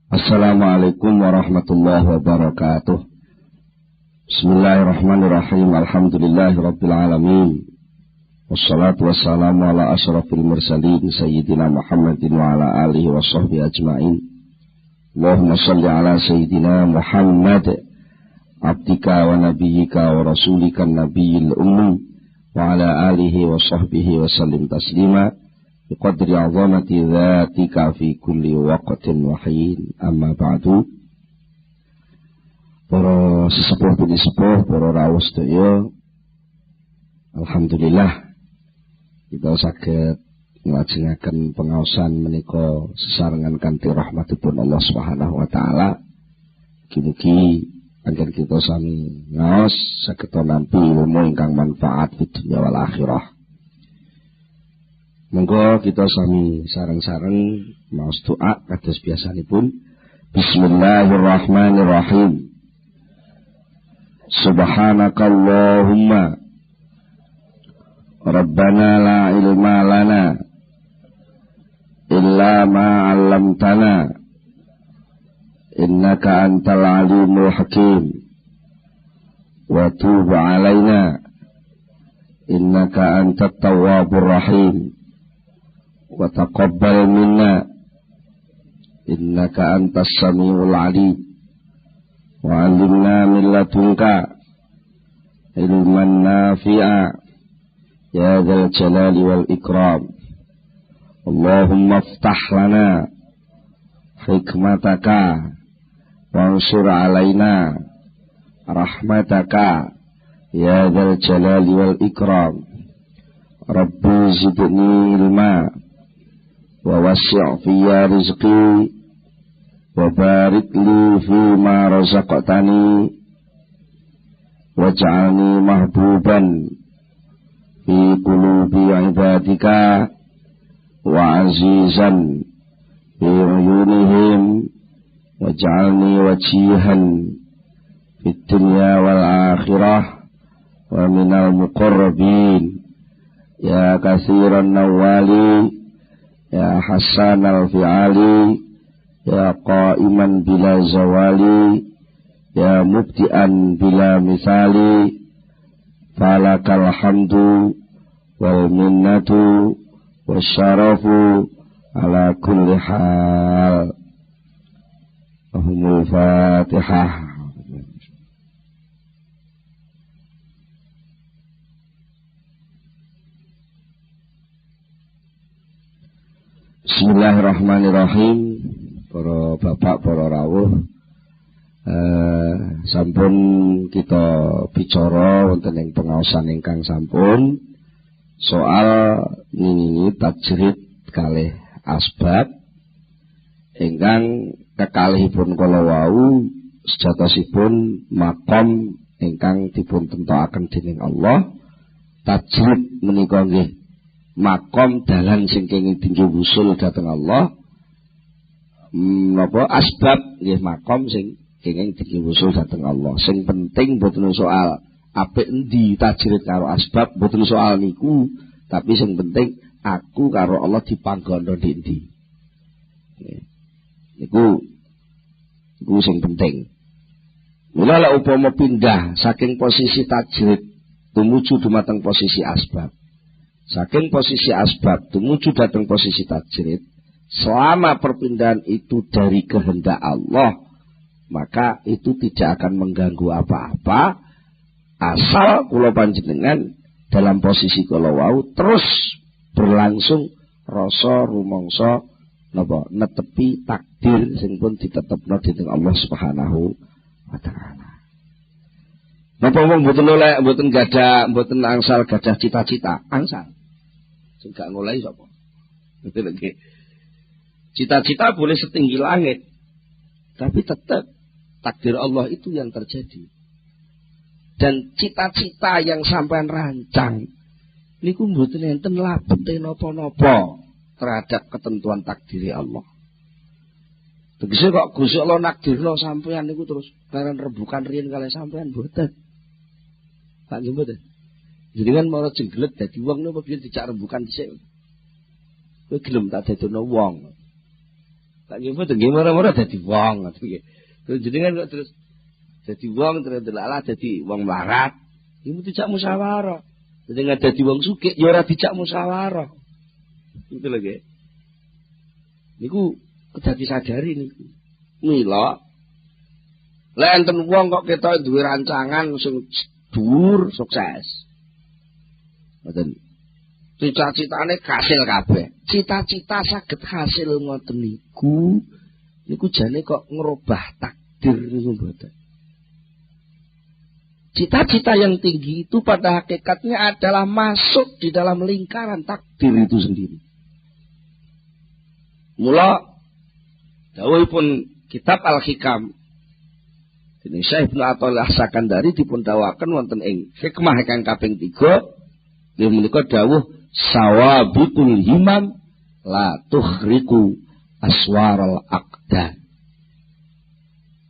Assalamualaikum warahmatullahi wabarakatuh. Bismillahirrahmanirrahim. Alhamdulillahirabbil alamin. Wassalatu wassalamu ala asyrafil mursalin sayyidina Muhammadin wa ala alihi washabbihi ajmain. Allahumma shalli ala sayyidina Muhammad abdika wa nabiyyika wa rasulika nabiyil ummi wa ala alihi washabbihi wasallim taslima. Biqadri azamati dzatika fi kulli waqtin wa hin, amma ba'du. Para sesepuh bini sepuh, para rawuh sedaya, alhamdulillah kita saged nglajengaken pengaosan menika sesarengan kanthi rahmatipun Allah Subhanahu wa taala. Mugi-mugi anggen kita sami ngaos saged nampi ilmu ingkang manfaat fid dunya wal akhirah. Monggo kita sami sareng-sareng maos doa kados biasanipun. Bismillahirrahmanirrahim. Subhanakallahumma Rabbana la ilma lana illa ma 'allamtana innaka antal alimul hakim wa tub 'alaina innaka antat tawwabur rahim wa taqabbal minna innaka antas samiul alim wa 'allimna min ladunka ilman nafi'a ya dzal jalali wal ikram. Allahumma iftah lana hikmataka wansur 'alaina rahmataka ya dzal jalali wal ikram. Rabbi zidni ilma wa wasi' fiyya rizqi wa barik li fima razaqtani waj'alni mahbuban fi qulubi ibadika wa azizan fi uyunihim waj'alni wajihan fid dunya wal akhirah wa minal muqarrabin ya katsiran nawali ya hasan al-fi'ali ya qa'iman bila zawali ya mubti'an bila misali falakal hamdu wal minnatu wasyarafu ala kulli hal. Allahumma fatihah. Bismillahirrahmanirrahim. Para bapak, para rawuh, sampun kita bicara wonten ing pengaosan ingkang sampun soal nini tajrid kalih asbab ingkang kekalihipun kala wau sejatosipun makom ingkang dipun tentokaken dening Allah. Tajrid menika nggih makom dalan sing kenging tinggi wusul dhateng Allah. Napa asbab nggih makom sing kenging tinggi wusul dhateng Allah. Sing penting boten soal apik endi tajrid karo asbab, boten soal niku, tapi sing penting aku karo Allah dipanggono ndi. Niku sing penting. Mula lek upama pindah saking posisi tajrid tumuju dumateng posisi asbab, saking posisi asbab tumuju datang posisi tajrid, selama perpindahan itu dari kehendak Allah, maka itu tidak akan mengganggu apa-apa, asal kula panjenengan dalam posisi kula wau terus berlangsung rasa rumangsa napa netepi takdir sing pun ditetepno dening Allah Subhanahu wa taala. Napa wong mboten oleh mboten gadah mboten angsal gadah cita-cita, angsal sing gak ngoleh sapa? Cita-cita boleh setinggi langit, tapi tetap takdir Allah itu yang terjadi. Dan cita-cita yang sampean rancang niku mboten enten labete napa-napa terhadap ketentuan takdir Allah. Tegese kok Gusti Allah nakdirno sampean niku terus karen rebukan riyen kalih sampean mboten. Pak nggih mboten. Jadi kan mau jenggelet dadi wong niku piye dicak rembukan dhisik. Kowe gelem tak dadono wong. Tak nggih mboten nggih ora-ora dadi wong ngoten nggih. Terus jenengan kok terus dadi wong terus delala dadi wong melarat. Iku dijak musyawarah. Jenengan dadi wong sugih ya ora dijak musyawarah. Gitu lho nggih. Niku kudu disadari niku. Mila lek enten wong kok ketok duwe rancangan sing dhuwur sukses. Ngoten. Cita-citane kasil kabeh. Cita-cita saged hasil ngoten niku jane kok ngerubah takdir niku mboten. Cita-cita yang tinggi itu pada hakikatnya adalah masuk di dalam lingkaran takdir itu sendiri. Mula dawuhipun kitab Al-Hikam ini Syekh Ibnu Athaillah Sakandari dipun dawaken wonten ing hikmah ingkang kaping 3 nggih menika dawuh sawabiqul himam la tukhriku aswaral aqdan.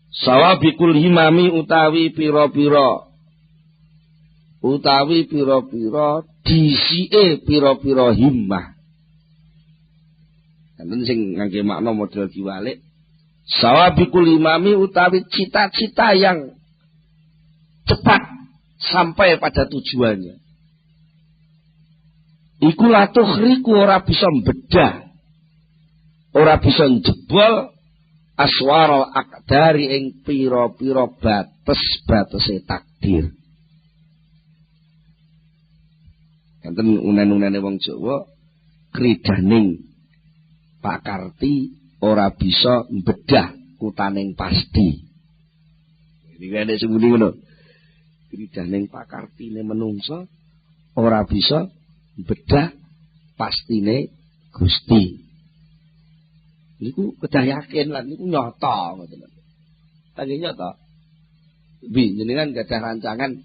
Sawabiqul himami utawi pira-pira disike pira-pira himmah. Enten sing ngangge makna model diwalik. Sawabiqul himami utawi cita-cita yang cepat sampai pada tujuannya. Iku la tukhriku ora bisa mbedah. Ora bisa njebol aswaral aqdari ing pira-pira bates-batese takdir. Enten unen-unene wong Jawa kridaning pakarti ora bisa mbedah kutaning pasti. Iki kene sembunyi ngono. Kridaning pakartine menungsa ora bisa mbedah pastine Gusti. Niku kedah yakin lan niku nyata ngoten. Nggih nyata. Bi jenengan gadah rancangan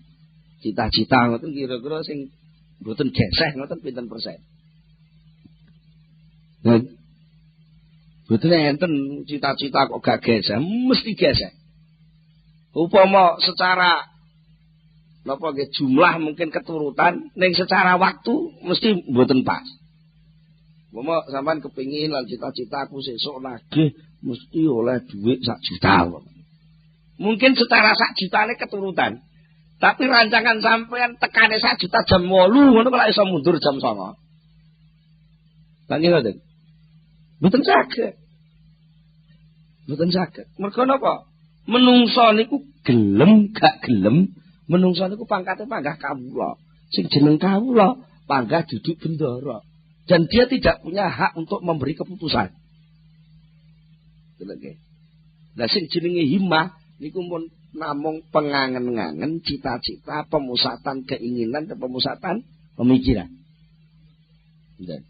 cita-cita ngoten kira-kira sing mboten geseh ngoten pinten persen. Mboten enten cita-cita kok gak geseh, mesti geseh. Upama secara napa nggih jumlah mungkin keturutan ning secara waktu mesti mboten pas. Upama sampean kepengin lan cita-cita aku sesuk nagih mesti oleh dhuwit 1 juta. Mungkin secara 1 jutane keturutan. Tapi rancangan sampean tekane 1 juta jam 8 ngono kok iso mundur jam 09.00. Lah nggih ngoten. Mboten saged. Mboten saged. Mergo napa? Menungsa niku gelem gak gelem, menungsa niku pangkate panggah kawula. Sing jeneng kawula panggah duduk bendara. Dan dia tidak punya hak untuk memberi keputusan. Nggih. Lah sing jenenge himmah niku mun namung pengangen-angen cita-cita, pemusatan keinginan dan pemusatan pemikiran. Nggih.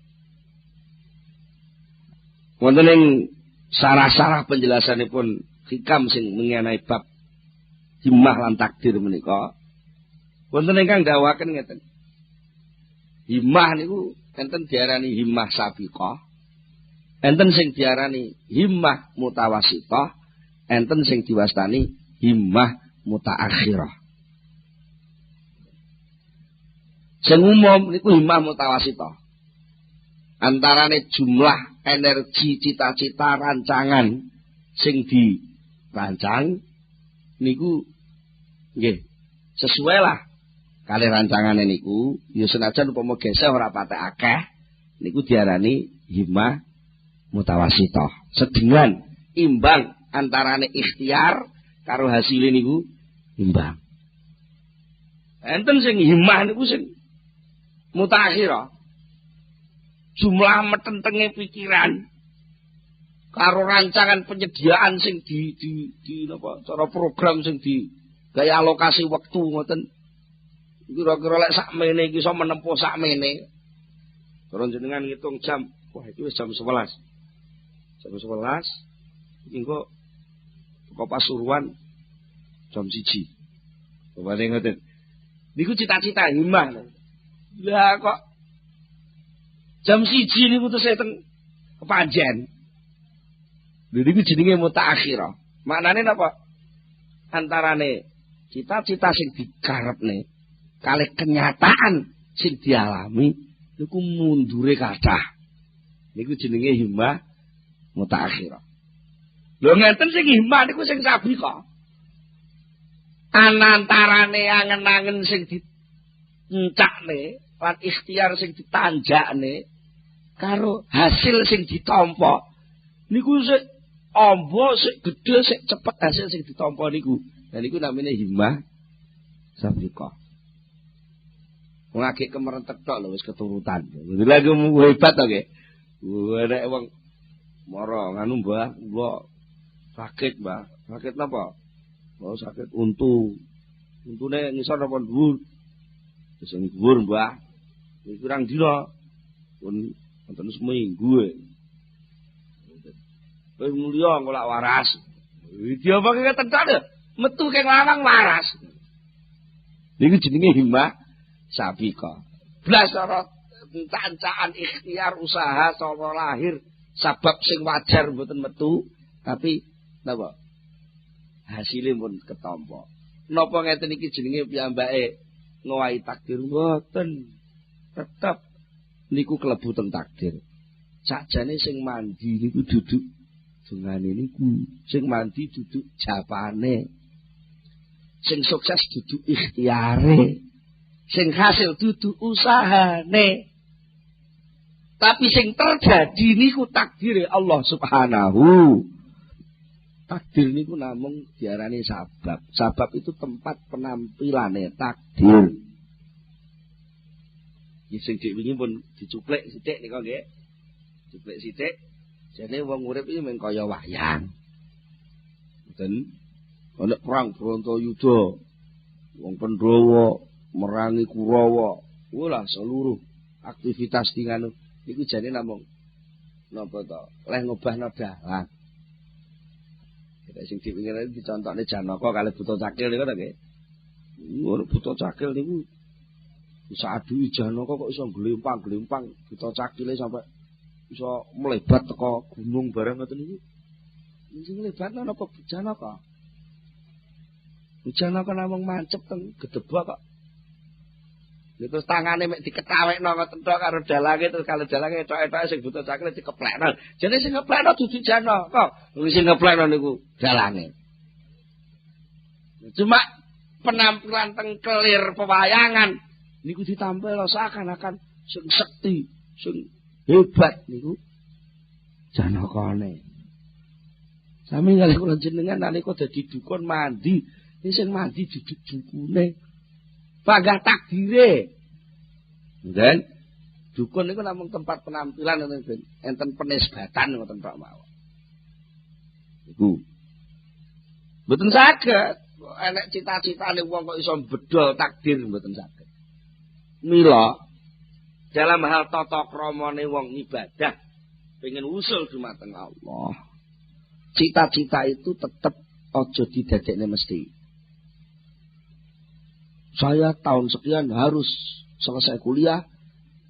Wonten ing sarah-sarah penjelasanipun hikam sing mengenai bab himmah lan takdir menika wonten ingkang dawaken ngeten. Himmah niku enten diarani himmah sabiqah, enten sing diarani himmah mutawasithah, enten sing diwastani himmah mutaakhirah. Sing umum niku himmah mutawasithah. Antarane jumlah energi cita-cita rancangan sing dirancang niku nggih sesuai lah kali rancangane niku ya senajan upama geseh ora patek akeh niku diarani himmah mutawasithah. Sedengan imbang antarane ikhtiar karo hasilé niku imbang. Enten sing himmah niku sing mutaakhirah. Jumlah metentenge pikiran karo rancangan penyediaan sing di napa cara program sing di gaya alokasi wektu ngoten kira-kira lek sakmene iki iso menempuh sakmene. Terus jenengan ngitung jam, wah itu wis jam 11. Jam 11 iki kok teko Pasuruan jam 1. Coba ngoten. Niku cita-cita himmah. Lah kok jam 1 niku terus teng kepanjen. Lha niku jenenge mutaakhirah. Maknane napa? Antarane cita-cita sing dikarepne kalih kenyataan sing dialami niku mundure kathah. Niku jenenge himmah mutaakhirah. Lho ngeten sing himmah niku sing sabi kok. Anantarane angen-angen sing diencakne lan ikhtiar sing ditanjakne karo hasil sing ditampa niku sik amba sik gedhe sik cepet hasil sing ditampa niku. Lah niku namine himmah sabiqah. Wong akeh kemerentek tok lho wis keturutan. Lha hebat to nggih. Nek wong mara nganu Mbah, kula sakit, Mbah. Sakit napa? Oh, sakit untu. Untune ngisor apa dhuwur? Wis dhuwur, Mbah. Iki kurang dina. Pun wonten seminggu. Wis mulya ngolak waras. Iki apa kek tenan? Metu keng lawang waras. Niku jenenge himmah sabiqah. Blas cara tancaan ikhtiar usaha cara lahir sabab sing wajar mboten metu tapi napa hasilé pun ketampa. Napa ngeten iki jenenge piyambake ngowahi takdir mboten. Tetep niku klebu teng takdir. Sakjane sing mandi niku duduk dungane niku, sing mandi duduk japane. Sing sukses duduk ikhtiare. Sing hasil duduk usahane. Tapi sing terjadi niku takdire Allah Subhanahu. Takdir niku namung diarani sabab. Sabab itu tempat penampilane takdir. Iki sing dik wingi pun dicuplek sithik nika nggih. Cuplek sithik. Jane wong urip iki mung kaya wayang. Mboten ana perang Brontoyuda. Wong Pandhawa merangi Kurawa. Walah seluruh aktivitas di nganu iku jane namung napa to? Leh ngobahno dalan. Kita sing dipingin dicontokne Janaka kalih Buta Cakil niku to nggih. Ngono Buta Cakil niku bisa adu Janaka kok iso glempang-glempang Buta Cakile sampai iso melebat teko gunung bareng ngoten niku. Sing mlebatno napa Janaka? Janaka namung mancep teng gedebak kok. Terus tangane mek diketawekno ngoten tok karo dalange terus kalau dalange etok-etoke sing Buta Cakil dikeplekno. Jane sing ngeplekno dudu Janaka. Sing ngeplekno niku dalange. Cuma penampilan teng kelir pewayangan niku ditampilno seakan-akan sing sekti, sing hebat niku Janakane. Sami kalih kula jenengan nalika dadi dukun mandi, sing mandi duduk dukune. Panggah takdire. Dan dukun niku namung tempat penampilan enten penisbatan ngoten tok mawon. Iku. Mboten saged enek cita-citane wong kok iso bedol takdir mboten saged. Mila dalam hal tata kramane wong ibadah pengen usul dumateng Allah. Cita-cita itu tetap aja didadekne mesti. Saya tahun sekian harus selesai kuliah,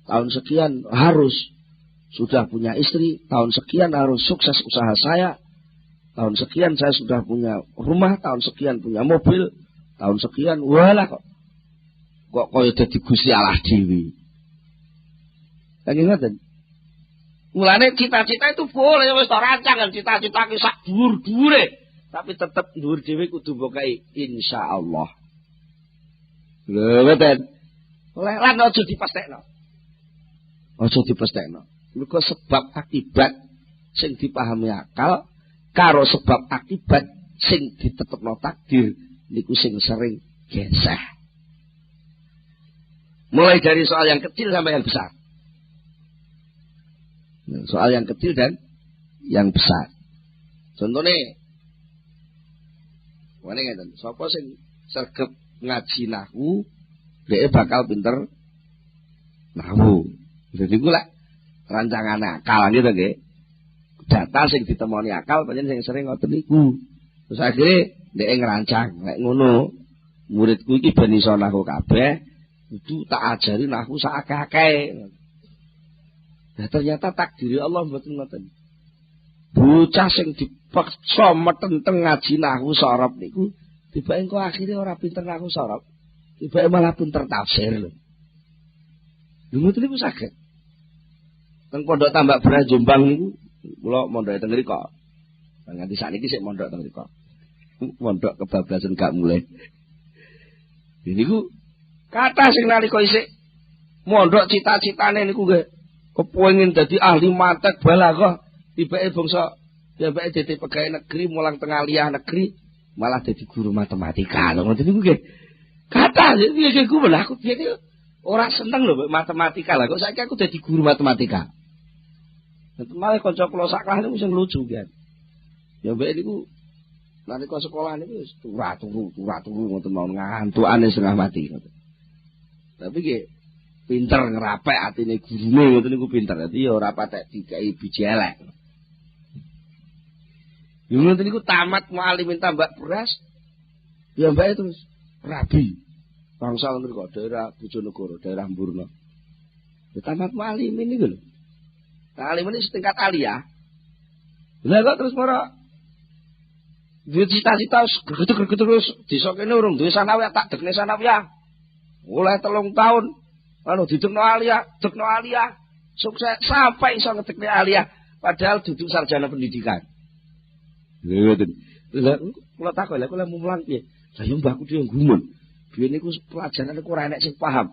tahun sekian harus sudah punya istri, tahun sekian harus sukses usaha saya, tahun sekian saya sudah punya rumah, tahun sekian punya mobil, tahun sekian walah kok kaya dadi Gusti Allah dhewe. Kan ngoten. Mulane cita-cita itu boleh wis rancang cita-cita ki sak dhuwur-dhuwure, tapi tetep dhuwur dhewe kudu mbokai insyaallah. Lho ngoten. Lan aja dipestekno. Aja dipestekno. Mergo sebab akibat sing dipahami akal karo sebab akibat sing ditetepno takdir niku sing sering geseh. Mulai dari soal yang kecil sampai yang besar. Soal yang kecil dan yang besar. Contohnya ngene ngeten, sapa sing sregep ngaji nahwu dhek bakal pinter nahwu. Jadi kula rancangan akal gitu nggih. Data sing ditemoni akal pancen sing sering ngoten niku. Terus akhire dhek ngerancang nek ngono muridku iki ben iso nahwu kabeh kudu tak ajari nahwu sak akeh-akeh. Nah ternyata takdir Allah mboten ngoten. Bocah sing dipaksa metenteng ngaji nahwu sorop niku tiba engko akhire ora pinter nahwu sorop. Tiba malah pinter tafsir lho. Lho ngoten niku saged. Teng Pondok Tambak Beras Jombang niku kula mondhoke teng mriku. Nganti sakniki sik mondok to mriko. Mondok kebablasan gak mulai. Niku kathah sing nalika isih mondok cita-citane niku nggih kepengin dadi ahli mantek balaghah, tibake bangsa tibake dadi pegawai negeri mulang tengah aliyah negeri malah dadi guru matematika. Lho ngoten niku nggih. Kathah iki ku aku piye ora seneng lho matematika lah kok saiki aku dadi guru matematika. Malah kanca kula sak kelas niku sing lucu kan. Ya mbek niku nalika sekolah niku wis turu ngoten mawon ngantukane setengah mati ngoten. Tapi nggih pinter ngerapek atine gurune ngoten niku pinter. Dadi ya ora patek dikai biji elek. Yo ngoten niku tamat mualimin tambak beras. Ya mbake terus rabi. Bangsal mriku daerah Bojonegoro, daerah Mburna. Ya tamat mualimin niku lho. Alimin ini setingkat aliyah. Lah kok terus mara duwe cita-cita greget-greget terus desa kene urung duwe sanawiyah tak dekne sanawiyah. Oleh 3 tahun anu didekno aliyah, dekno aliyah. Sukses sampai iso ngedekne aliyah padahal duduk sarjana pendidikan. Lha ngoten. Lah kula takon lha kula mulang piye? Lah yo mbahku dhewe gumun. Biyen niku pelajaran niku ora enek sing paham.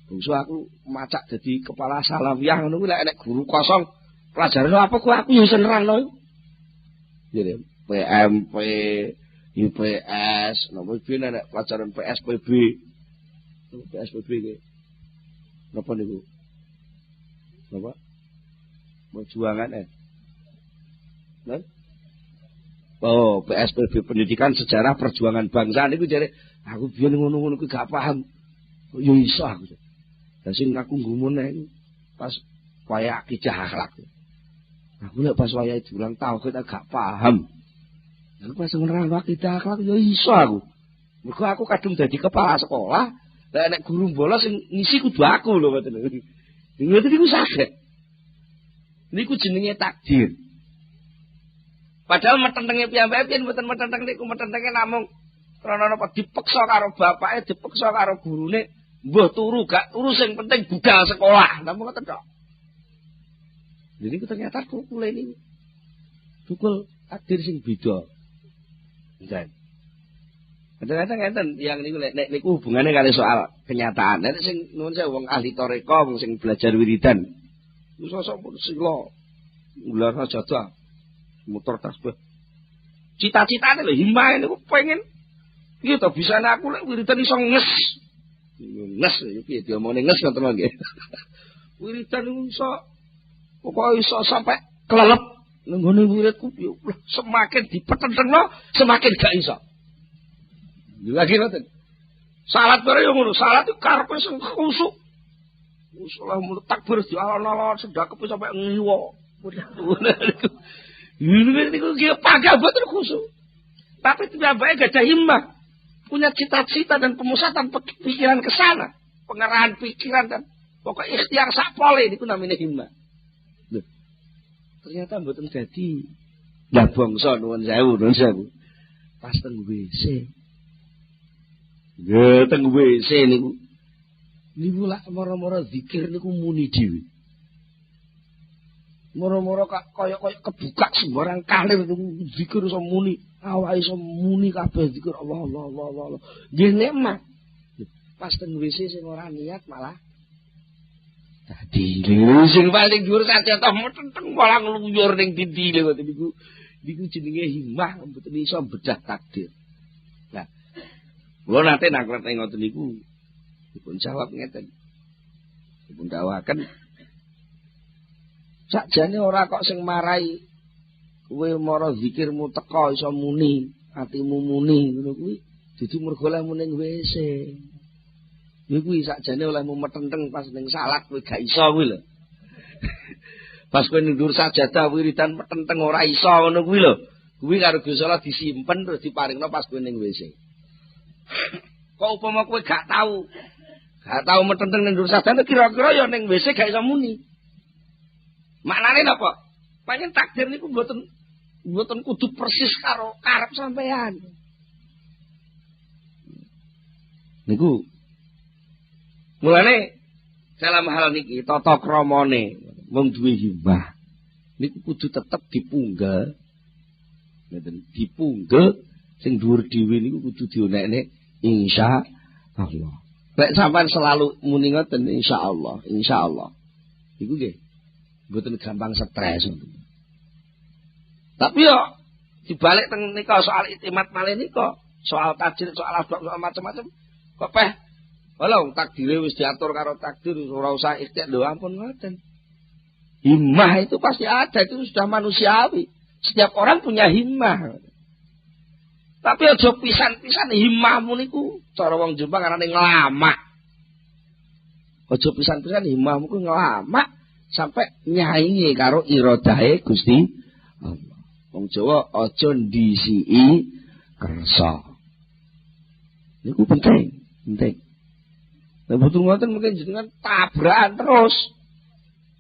Bungsu aku macak dadi kepala salawiyah ngono kuwi lek enek guru kosong pelajaran apa ku aku yo nerangno. Jadi PMP, IPS, napa iki nek pelajaran PSPB. PSPB iki. Napa niku? Napa? Perjuangan Nah? Oh, PSPB Pendidikan Sejarah Perjuangan Bangsa niku jare aku biyen ngono-ngono kuwi gak paham. Yo iso aku. Lah sing aku gumun pas wayah akidah akhlak. Aku lek pas wayah diulang tauhid gak paham. Aku pas nerangno akidah akhlak yo iso aku. Mergo aku kadung dadi kepala sekolah, lek nek guru bolos sing ngisi kudu aku lho ngoten. Ngoten niku saged. Niku jenenge takdir. Padahal metentenge piyambake yen mboten metenteng niku metentenge namung krana napa dipeksa karo bapake, dipeksa karo gurune. Mbah turu gak turu sing penting budal sekolah. Napa ngoten tok. Jadi ternyata kukule ini tukul takdir sing beda. Nten. Kadang-kadang ngenten yang niku nek niku hubungane kali soal kenyataan. Nek sing nuwun sewu wong ahli toreka wong sing belajar wiridan. Iku sosok pun sila ngular sajadah muter tasbih. Cita-citane lho himae niku pengen piye to bisane aku lek wiridan iso nges. Nges piye diomongane nges ngoten nggih. Wiridan iso pokoke iso sampai kelelep nggone wiridku semakin dipetentengno semakin gak iso. Lagi ngoten. Salat bare yo ngono, salat itu karepe sing khusuk. Salah mulut takbir di alon-alon sedekep sampai ngiwo. Niku ki pagah boten khusuk. Tapi tiba-tiba gak ada himmah. Punya cita-cita dan pemusatan pikiran ke sana, pengerahan pikiran dan pokok ikhtiar sakpole niku namine himmah. Lho. Ternyata mboten dadi lah bangsa nuwun sewu. Pas teng WC. Nggih teng WC niku. Niku lak mara-mara zikir niku muni dhewe. Mara-mara kaya kebuka sembarang kalir niku zikir iso muni. Awak iso muni kabeh zikir Allah. Nggih nikmat. Pas teng WC sing ora niat malah dadi sing paling dhuwur sajadah meteng malah ngluyur ning dindi lho niku. Niku jenenge himmah mboten iso bedah takdir. Nah, kula nate nangklet ngoten niku dipun jawab ngeten. Dipun dawaken sakjane ora kok sing marai kowe mara zikirmu teka iso muni, atimu muni ngono kuwi dudu mergo lemu ning WC. Niku sakjane olehmu metenteng pas ning salat kowe gak iso kuwi lho. Pas kowe ndur sajadah wiridan metenteng ora iso ngono kuwi lho. Kuwi karo Gusti Allah disimpen terus diparingno pas kowe ning WC. Kok upama kowe gak tau metenteng ning ndur sajadah kira-kira ya ning WC gak iso muni. Maknane napa? Panjen takdir niku mboten kudu persis karo karep sampean. Niku mulane dalam hal niki tata kramane wong duwe himbah niku kudu tetep dipunggal Ngeten dipunggel sing dhuwur dhewe niku kudu dionekne insyaallah. Lek sampean selalu muni ngoten insyaallah. Iku nggih mboten gampang stres. Tapi yo dibalik teng nika soal itimat malih nika, soal tajir, soal asbab, soal macam-macam. Kok peh walau takdire wis diatur karo takdir ora usah ikhtiar lho ampun ngoten. Himmah itu pasti ada, itu sudah manusiawi. Setiap orang punya himmah. Tapi aja pisan-pisan himmahmu niku cara wong Jombang arane nglamak. Aja pisan-pisan himmahmu ku nglamak sampai nyaingi karo iradahe Gusti Allah. Wong Jawa aja ndisiki kersa. Niku penting. Lah betul ngoten mungkin jenengan tabrakan terus.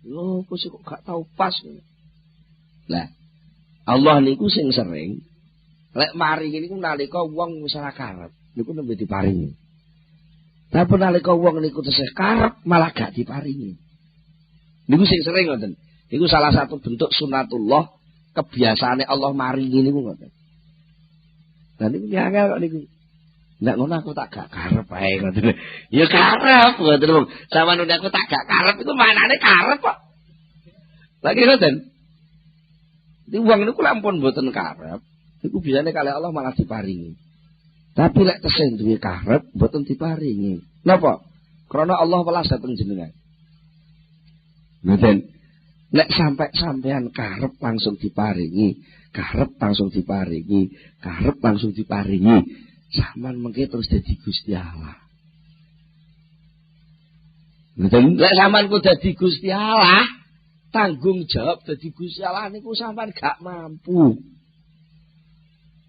Lho kok gak tau pas. Lah Allah niku sing sering lek maringi niku nalika wong wis ora karep niku nembe diparingi. Tapi nalika wong niku tesih karep malah gak diparingi. Niku sing sering ngoten. Niku salah satu bentuk sunatullah kebiasaane Allah maringi niku ngoten. Lah niku angel kok niku. Ndak ngono aku tak gak karep ae ngoten. Ya karep ngoten. Sampeyan nek aku tak gak karep iku manane karep kok. Lagi ngoten. Di uang niku lampun mboten karep, niku bisane kali Allah malah diparingi. Tapi lek tesih duwe karep mboten diparingi. Napa? Karena Allah welas dhateng jenengan. Ngoten. Lek sampean karep langsung diparingi, karep langsung diparingi. Sampeyan mengke terus dadi Gusti Allah. Ngoten. Lek sampean ku dadi Gusti Allah, tanggung jawab dadi Gusti Allah niku sampean gak mampu.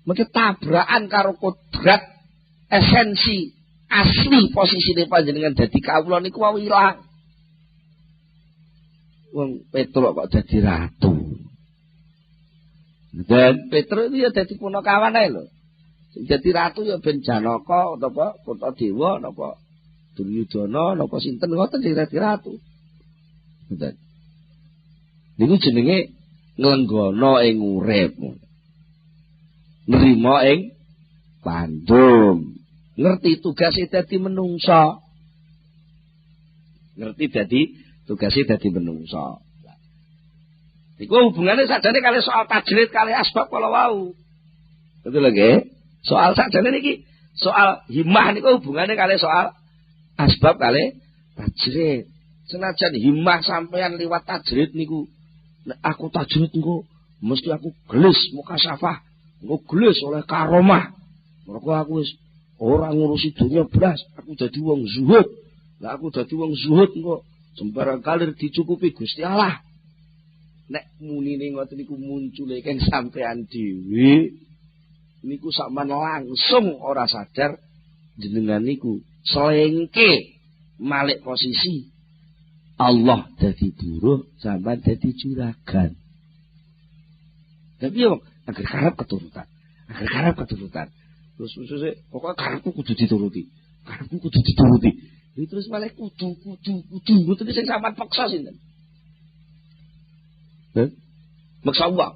Mengke tabrakan karo kodrat esensi asli posisine panjenengan dadi kawula niku wau ilang. Wong Petruk kok dadi ratu. Dan Petruk itu ya dadi punakawan ae lho. Sing dadi ratu ya ben Janaka napa Kuntadewa napa Duryudana napa sinten ngoten sing dadi ratu. Ngoten. Niku jenenge nglenggono ing urip. Nrimo ing pandum. Ngerti tugase dadi menungsa. Tugase dadi menungsa. Iku hubungane sakjane kali soal tajrid kali asbab kala wau. Betul lho nggih? Soal sakjane niki soal himmah niku hubungane kali soal asbab kali tajrid. Senajan himmah sampeyan liwat tajrid niku nek aku tajrid engko mesti aku gelis mukasafah, engko gelis oleh karomah. Mergo aku wis ora ngurusi dunya blas, aku dadi wong zuhud. Lah aku dadi wong zuhud engko sembarang kalir dicukupi Gusti Allah. Nek munine ngoten niku muncule keng sampean dhewe niku sampean langsung ora sadar jenengan niku selengke malik posisi Allah dadi buruh, sampean dadi juragan. Tapi yo agar karep keturutan. Terus pokoknya karepku kudu dituruti. Terus malah kudu ngoten sing sampean paksa sinten? Maksa uang.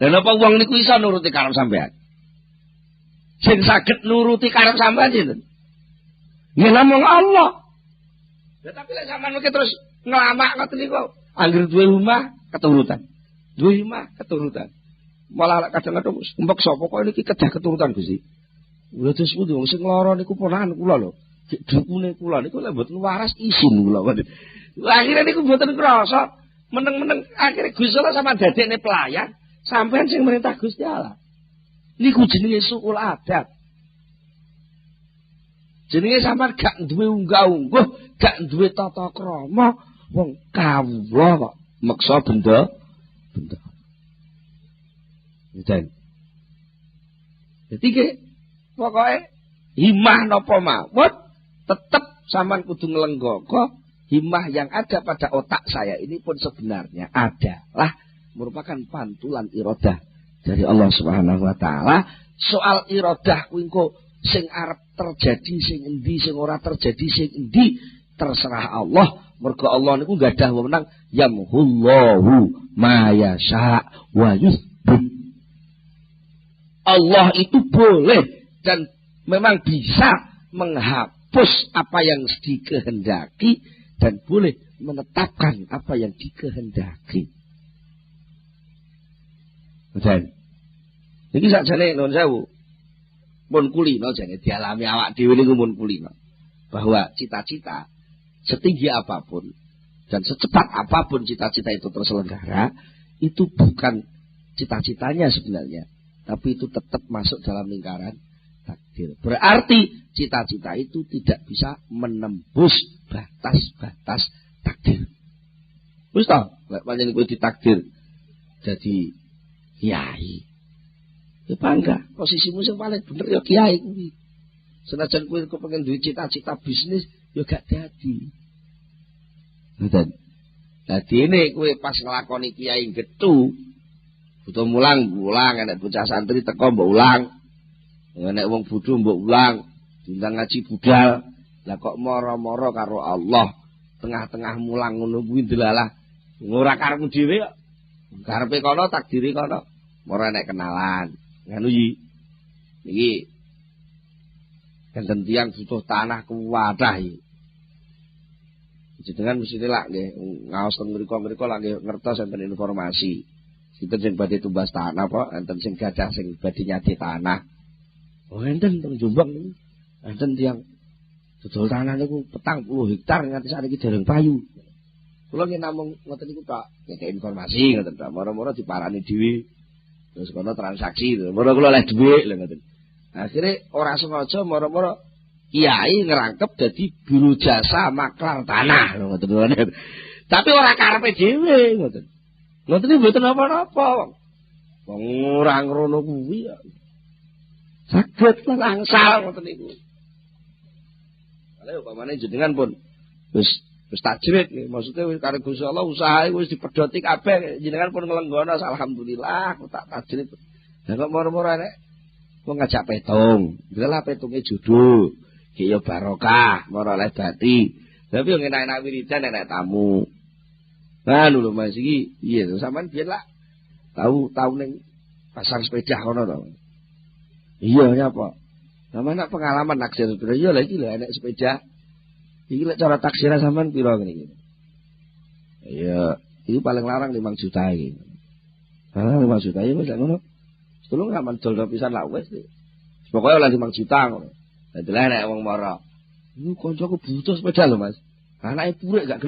Dan apa uang niku iso nuruti karep sampean? Sing saged nuruti karep sampean sinten? Ya namung Allah. Ya tapi lek sampean mengke terus nglamak ngoten niku, anggere duwe omah keturutan. Malah kadang-kadang mbeksa pokoke niki kedah keturutan Gusti. Lha terus pundi wong sing lara niku ponakan kula lho. Dukune kula niku lek mboten waras isin kula. Akhire niku mboten krasa, meneng-meneng akhire Gusti Allah sampean dadekne pelayan, sampean sing merintah Gusti Allah. Niku jenenge sukul adat. Jenenge sampean gak duwe unggah-ungguh, gak duwe tata krama, wong kawula kok meksa benda. Ngeten. Dadi pokoke himmah napa mawon tetep sampean kudu nglenggoko himmah yang ada pada otak saya ini pun sebenarnya adalah merupakan pantulan iradah dari Allah Subhanahu wa taala. Soal iradah kuwi engko sing arep terjadi sing endi sing ora terjadi sing endi terserah Allah. Mergo Allah niku gadah wewenang yamhullahu ma yasha wa yuthbit. Allah itu boleh dan memang bisa menghapus apa yang dikehendaki dan boleh menetapkan apa yang dikehendaki. Dan iki sakjane nuwun sewu. Pun kulino jane dialami awak dhewe niku mun kulino. Bahwa cita-cita setinggi apapun dan secepat apapun cita-cita itu terselenggara, itu bukan cita-citanya sebenarnya, tapi itu tetap masuk dalam lingkaran takdir. Berarti cita-cita itu tidak bisa menembus batas-batas takdir. Wis ta, lek pancen kowe ditakdir jadi kiai. Ya bangga, posisimu sing paling bener ya kiai kuwi. Senajan kowe kepengin duwe cita-cita bisnis ya gak dadi. Ngoten. Dadi ini kowe pas nglakoni kiai getu, butuh mulang, enek bocah santri teko mbok ulang. Enek wong bodho mbok ulang, diundang ngaji budal. Lah kok moro-moro karo Allah, tengah-tengah mulang ngono kuwi delalah. Ora karepmu dhewe kok. Karepe kono takdiri kono. Ora enek kenalan. Ngono iki enten tiyang butuh tanah kuwadah iki. Jenengan mesti lak nggih ngaos teng mriku lak nggih ngertos enten informasi. Sinten sing badhe tumbas tanah apa enten sing gadah sing badhe nyadi tanah. Oh enten teng Jombang niku. Enten tiyang dodol tanah niku 40 hektar nganti sakniki dereng payu. Kula nggih namung ngoten niku tok, ngekek informasi ngoten tok. Moro-moro diparani dhewe. Terus kono transaksi, moro kula oleh dhuwit lho ngoten. Akhire ora sengaja moro-moro kiai ngerangkep dadi biro jasa maklar tanah lho ngoten. Tapi ora karepe dhewe ngoten. Ngoten iki mboten apa-apa. Wong ora ngono kuwi ya. Saged lan angsal ngoten niku. Lha upamane jenengan pun wis tajrid nggih, maksude wis karo Gusti Allah usahae wis dipedhoti kabeh, jenengan pun nglenggono alhamdulillah aku tak tajrid. Lah kok moro-moro nek wong ngajak petung, lha petunge jodoh, ki ya barokah, moro oleh bati. Tapi yo enak-enak wiridan enak tamu. Nah lho Mas iki, iya sampean biyen lah tahu ning pasar sepeda kono to. Iya nyapa? Sampeyan nak pengalaman naksir sepeda, iya lha iki lho enek sepeda. Iki lek cara taksir sampean pira ngene iki? Iya, iki paling larang 5 juta iki. Ah 5 juta ya wis ngono. Tulung gak mandol pisan lak wis. Pokoke oleh 5 juta ngono. Dadi nek wong mara. Iku kancaku butuh sepeda lho, Mas. Anake purik gak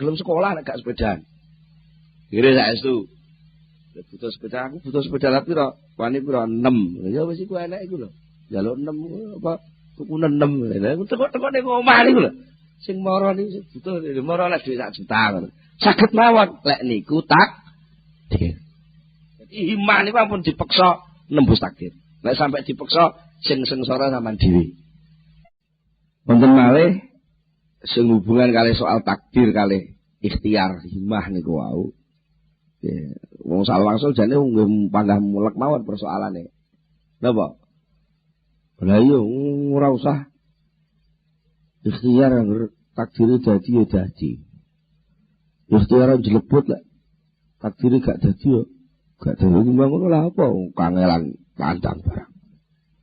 gelem sekolah nek gak sepedaan. Kire saestu. Lek butuh sepeda aku butuh sepeda lha pira? Wani pira 6. Ya wis iku enek iku lho. Njaluk 6 apa tuku 6. Lha aku teko-teko ning omah niku lho. Sing mara niku butuh mara lek dhuwit 1 juta ngono. Saged mawon lek niku takdir. Jadi himah niku ampun dipeksa nembus takdir. Lek sampai dipeksa sing sengsara sampean dhewe. Wonten malih sing hubungan kali soal takdir kali ikhtiar himah niku wau. Wong salwangsul jane nggih panggah mulek mawon persoalane. Napa? Lah iya ora usah ikhtiar takdir dadi ya dadi. Ikhtiar jlebut lek takdir gak dadi yo gak dadi ngono lah apa kangelan kandang barang.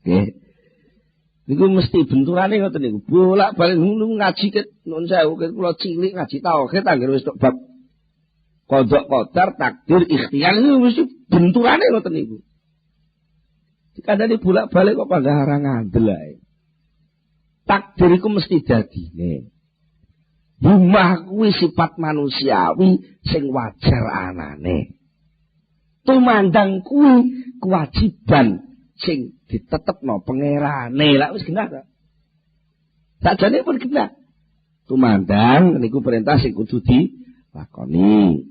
Nggih. Niku mesti benturane ngoten niku. Bolak-balik ngaji ket nuwun sewu ket kula cilik ngaji tauhid anggere wis tok bab qada qadar takdir ikhtiar niku mesti benturane ngoten niku. Dikandani bolak-balik kok panggah arang ngandel ae. Takdir iku mesti dadine. Himah kuwi sifat manusiawi sing wajar anane. Tumandang kuwi kewajiban sing ditetepno pangerane. Lah wis genah ta. Sakjane pun genah. Tumandang niku perintah sing kudu dilakoni.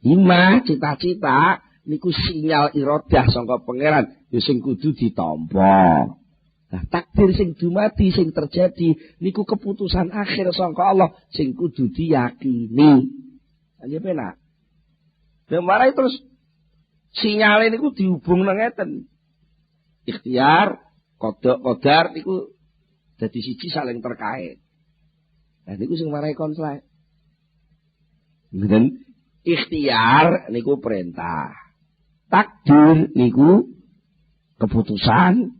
Himah cita-cita niku sinyal iradah saka pangeran sing kudu ditampa. Nah, takdir sing dumadi sing terjadi niku keputusan akhir saka Allah sing kudu diyakini. Nggih penak. Demare terus sinyale niku dihubungno ngeten. Ikhtiar, qadar niku dadi siji saling terkait. Nah niku sing marai konflik. Ngeten ikhtiar niku perintah. Takdir niku keputusan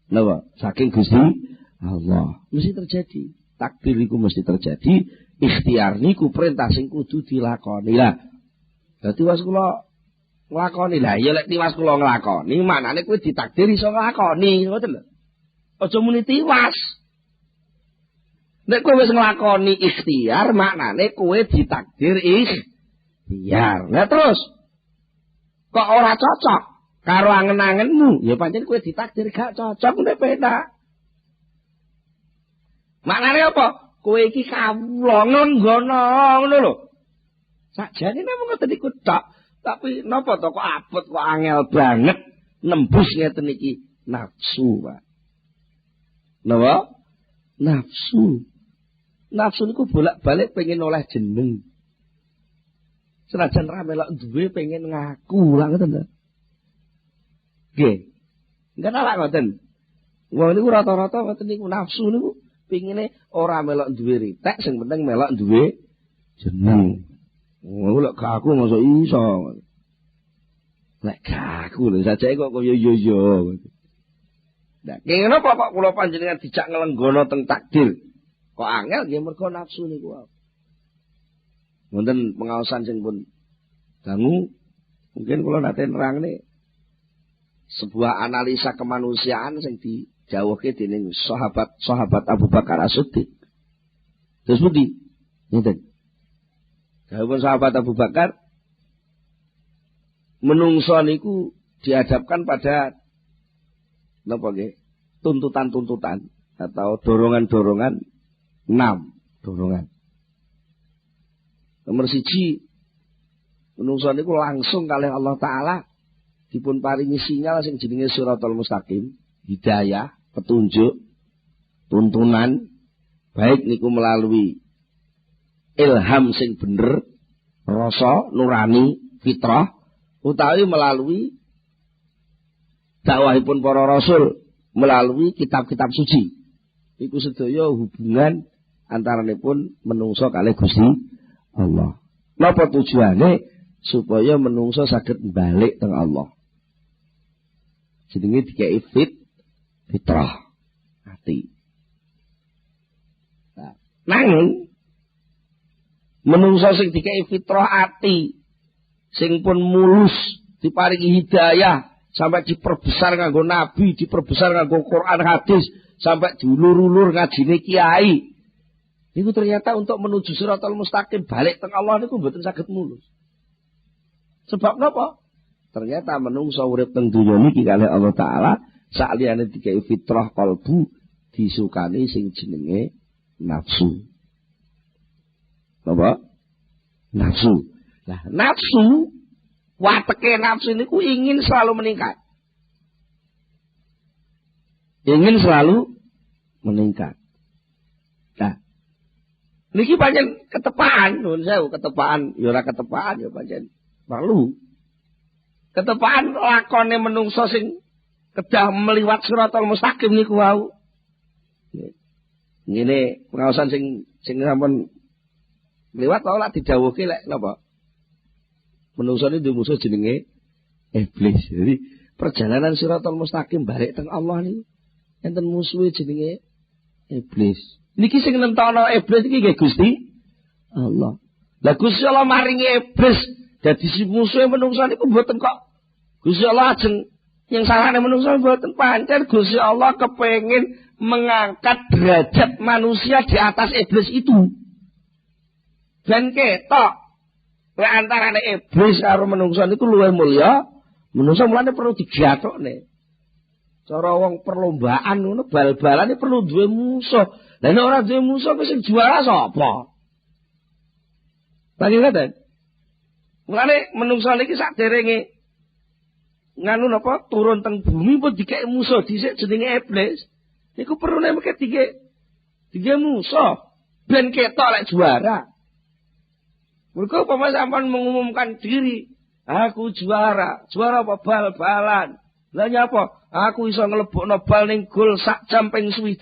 napa saking Gusti Allah. Mesti terjadi. Takdir iku mesti terjadi, ikhtiar niku perintah sing kudu dilakoni. Lah dadi was kula nglakoni. Lah ya lek tiwas kula nglakoni, manane kuwi ditakdir iso nglakoni, ngoten lho. Aja muni tiwas. Nek kowe wis nglakoni ikhtiar, maknane kowe ditakdir ikhtiar. Lah terus kok ora cocok karo angen-angenmu, ya pancen kowe ditakdir gak cocok nek penak. Maknane apa? Kowe iki kawula nggono ngono lho. Sakjane namung ngoten iku tok, tapi napa to kok abot kok angel banget nembus ngeten iki nafsu, Pak. Napa? Nafsu. Nafsu niku bolak-balik pengen oleh jeneng. Senajan ra melok duwe pengen ngaku lah ngoten lho. Nggih. Enggak ala ngoten. Wong niku rata-rata ngoten niku nafsu niku pingine ora melok duwe ritek, sing penting melok duwe jeneng. Wong lek gak aku mosok iso. Lek gak aku lho sajake kok kaya yo. Nah, kene kok kula panjenengan dijak nglenggono teng takdir. Kok angel nggih mergo nafsu niku. Wonten pengaosan sing pun dangu, mungkin kula nate nerangne sebuah analisa kemanusiaan sing dijawabke dening sahabat Abu Bakar As-Siddiq. Terus pundi? Ngeten. Jawaban sahabat Abu Bakar, menungso niku dihadapkan pada napa nggih? Tuntutan-tuntutan atau dorongan-dorongan 6 dorongan. Nomor 1, menungso niku langsung kalih Allah Ta'ala dipun paringi sinyal sing jenenge Shiratal Mustaqim, hidayah, petunjuk, tuntunan, baik niku melalui ilham sing bener, rasa nurani, fitrah, utawi melalui dakwahipun para rasul, melalui kitab-kitab suci. Iku sedaya hubungan antaranipun menungso kalih Gusti Allah. Napa tujuane? Supaya menungso saged balik teng Allah. Jenenge dikei fitrah ati. Nah, nanging menungso sing dikei fitrah ati sing pun mulus diparingi hidayah sampai diperbesar nganggo nabi, diperbesar nganggo Quran hadis, sampai diulur-ulur ngajine kiai. Niku ternyata untuk menuju Shiratal Mustaqim balik teng Allah niku mboten saged mulus. Sebab napa? Ternyata menungso urip teng donya niki kalih Allah Taala sakliyane dikei fitrah kalbu disukani sing jenenge nafsu. Napa? Nafsu. Lah nafsu, wateke nafsu niku ingin selalu meningkat. Ingin selalu meningkat. Nah, niki pancen ketepaan, nuwun sewu, ketepaan, ya ora ketepaan ya pancen perlu. Ketepaan lakone menungso sing kedah meliwat Shiratal Mustaqim niku wau. Ngene pengaosan sing sampun liwat wae lak didhawuhke lek napa? Menungso niku musuh jenenge iblis. Jadi perjalanan Shiratal Mustaqim balik teng Allah niku enten musuhe jenenge iblis. Niki sing nentokno iblis iki nggih Gusti Allah. Lah Gusti Allah maringi iblis dadi si musuhe menungso niku mboten kok Gusti Allah ajeng yang salahne menungso mboten, pancen Gusti Allah kepengin mengangkat derajat manusia di atas iblis itu. Dan ketok lek antarane iblis karo menungso niku luwih mulya, menungso mulane perlu digathokne. Cara wong perlombaan ngono bal-balane perlu duwe musuh. Lah nek ora duwe musuh wis sing juara sapa? Lagi ngoten. Mulane menungso niki saderenge nganu napa turun teng bumi pun dikek musuh dhisik jenenge iblis. Niku perlu nek dikek musuh ben ketok lek juara. Mergo upama sampean mengumumkan diri, aku juara. Juara apa? Bal-balan. Lah nyapa? Aku iso nglebokno bal ning gol sak jam ping 60.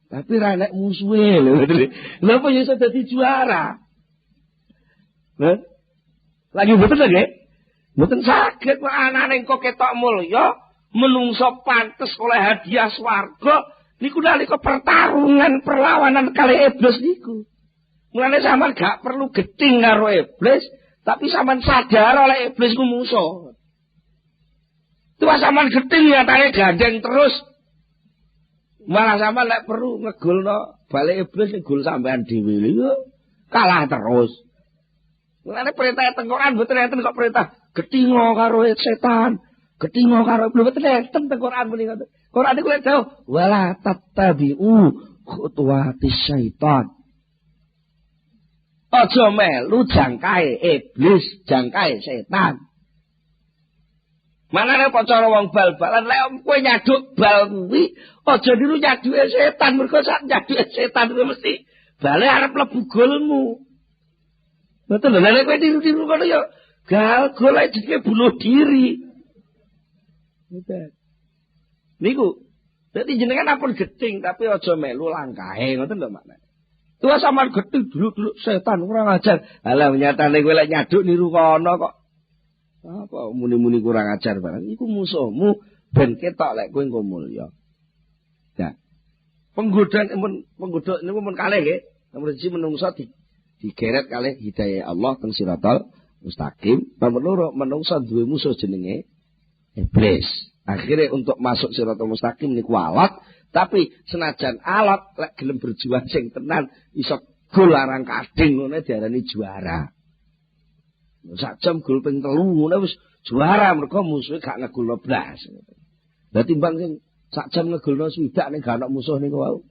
Tapi ra nek musuhe lho. Lha apa iso dadi juara? Lagi mboten lho nggih. Mboten saged kok anane kok ketok mulya, menungso pantes oleh hadiah swarga niku nalika pertarungan perlawanan kali iblis niku. Mulane sampean gak perlu geding karo iblis, tapi sampean sadar oleh iblis ku musuh. Tuwa sampean geding nyatane gandeng terus. Malah sampean lek perlu ngegulno balik iblis ngegul sampean dhewe lho kalah terus. Mulane perintah teng Quran mboten enten kok perintah gedingo karo setan. Ketingo karo mboten enten teng Quran menika. Quran niku lek dawuh wala tattabi'u khutuwatis syaitan. Aja melu jangkae iblis, jangkae setan. Manane apa cara wong bal-balan lek kowe nyaduk bal kuwi aja niru nyaduke setan mergo sak nyaduke setan kuwi mesti bale arep mlebu golmu. Betul lho nek kowe tiru-tiru kono ya gal golek jenenge bunuh diri. Niku, dadi jenengan ampun geding tapi aja melu langkahe, ngoten lho maknane. Tuwa sampean geding dulu setan kurang ajar. Halah nyatane kowe lek nyaduk niru kono kok. Apa muni-muni kurang ajar barang. Iku musuhmu ben ketok lek kowe engko mulya. Ya. Penggodaan niku mun kalih nggih. Nomor 1 menungso digeret kalih hidayah Allah teng siratal mustaqim. Nomor 2 menungso duwe musuh jenenge iblis. Akhirnya untuk masuk siratal mustaqim niku alat, tapi senajan alat lek gelem berjuang sing tenan iso gol larang kading ngene diarani juara. Sak jam gol ping 3 ngono wis juara mergo musuhe gak ngegolno blas. Lah timbang sing sak jam ngegolno swidak ning gak ana musuh niku wau.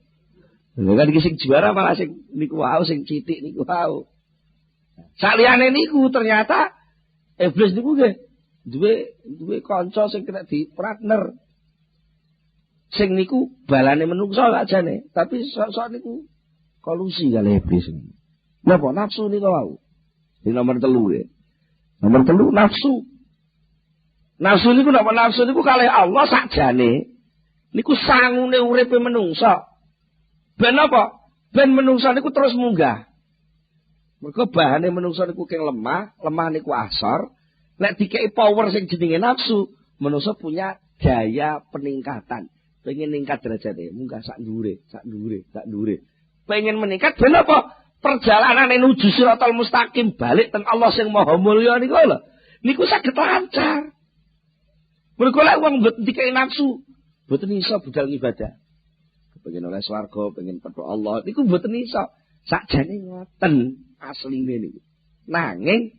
Lha kan iki sing juara malah sing niku wau sing citik niku wau. Saliyane niku ternyata iblis niku nggih duwe kanca sing kena di partner. Sing niku balane menungso ajane, tapi sok-sok niku kolusi kali iblis. Napa nafsu niku wau. Di nomor 3 ya. Nomor 3 nafsu. Nafsu niku napa nafsu niku kalih Allah sakjane niku sangune uripe menungso. Ben apa? Ben menungso niku terus munggah. Mergo bahane menungso niku keng lemah niku asor. Nek dikei power sing jenenge nafsu, menungso punya daya peningkatan. Pengen ningkat derajate, munggah sak dhuwure. Pengen meningkat ben apa? Perjalanan menuju siratal mustaqim balik teng Allah sing maha mulya niku lho. Niku saged lancar. Mergo lek wong mboten dikei nafsu, mboten iso budal ibadah. Pengen oleh swarga, pengen petuk Allah, niku mboten iso. Sakjane ngoten asline niku. Nanging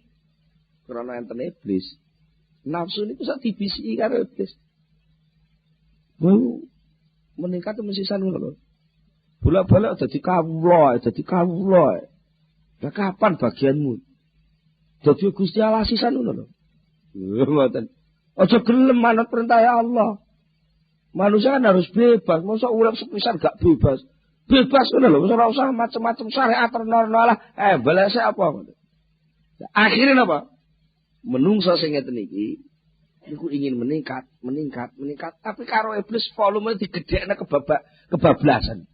karena enten iblis. Nafsu niku sak dibisiki karo iblis. Bu meningkat mesisan ngono lho. Bolak-balik dadi kawula. Lah kapan bagianmu? Dadi Gusti Allah sisan ngono lho. Ngoten. Aja gelem manut perintah Allah. Manusia kan harus bebas. Masa urip sepisan gak bebas. Bebas ngono lho, ora usah macam-macam syariat ternormal lah. Balese apa? Akhirnya apa? Menungso sing ngeten iki niku ingin meningkat, tapi karo iblis volume digedhekne kebablasan.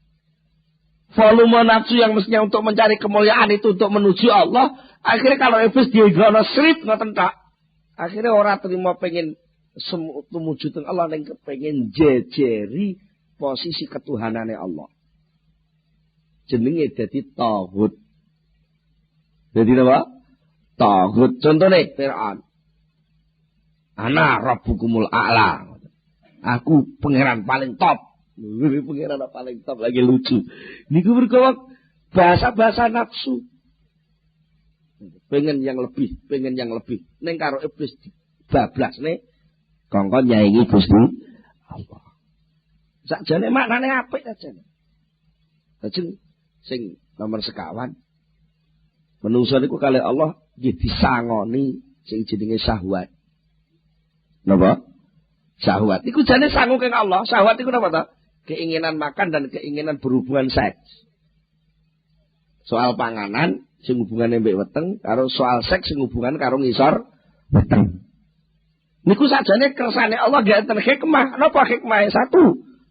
Volume nafsu yang mestinya untuk mencari kemuliaan itu untuk menuju Allah, akhirnya kalau iblis dienggono srit ngoten tak. Akhirnya ora terima pengen tumuju teng Allah ning pengen jejeri posisi ketuhanane Allah. Jenenge dadi tauhid. Dadi apa? Tauhid contohnya Fir'aun. Ana rabbukumul a'la. Aku pangeran paling top. Pangeran paling top lagi lucu. Niku mergo bahasa-bahasa nafsu. Pengen yang lebih. Ning karo iblis bablasne kongkon nyaingi Gusti Allah. Sakjane maknane apik aja. Lajeng sing nomor sekawan menungso niku kalih Allah nggih disangoni sing jenenge syahwat. Napa? Syahwat. Iku jane sangu keng Allah. Syahwat iku napa ta? Keinginan makan dan keinginan berhubungan seks. Soal panganan sing hubungane mbek weteng karo soal seks sing hubungan karo ngisor weteng. Niku sajane kersane Allah gak enten hikmah. Napa hikmahnya? 1,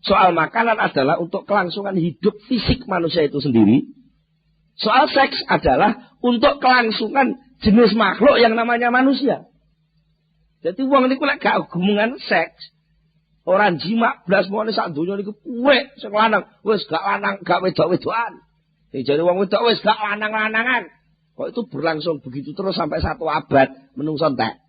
soal makanan adalah untuk kelangsungan hidup fisik manusia itu sendiri. Soal seks adalah untuk kelangsungan jenis makhluk yang namanya manusia. Jadi wong niku lek gak hubungan seks, Ora jimak blas mone sak donya niku kuwe sing lanang wis gak lanang gak wedok-wedokan. Sing jare wong wedok wis gak lanang-lanangan. Kok itu berlangsung begitu terus sampai 1 abad menungso entek.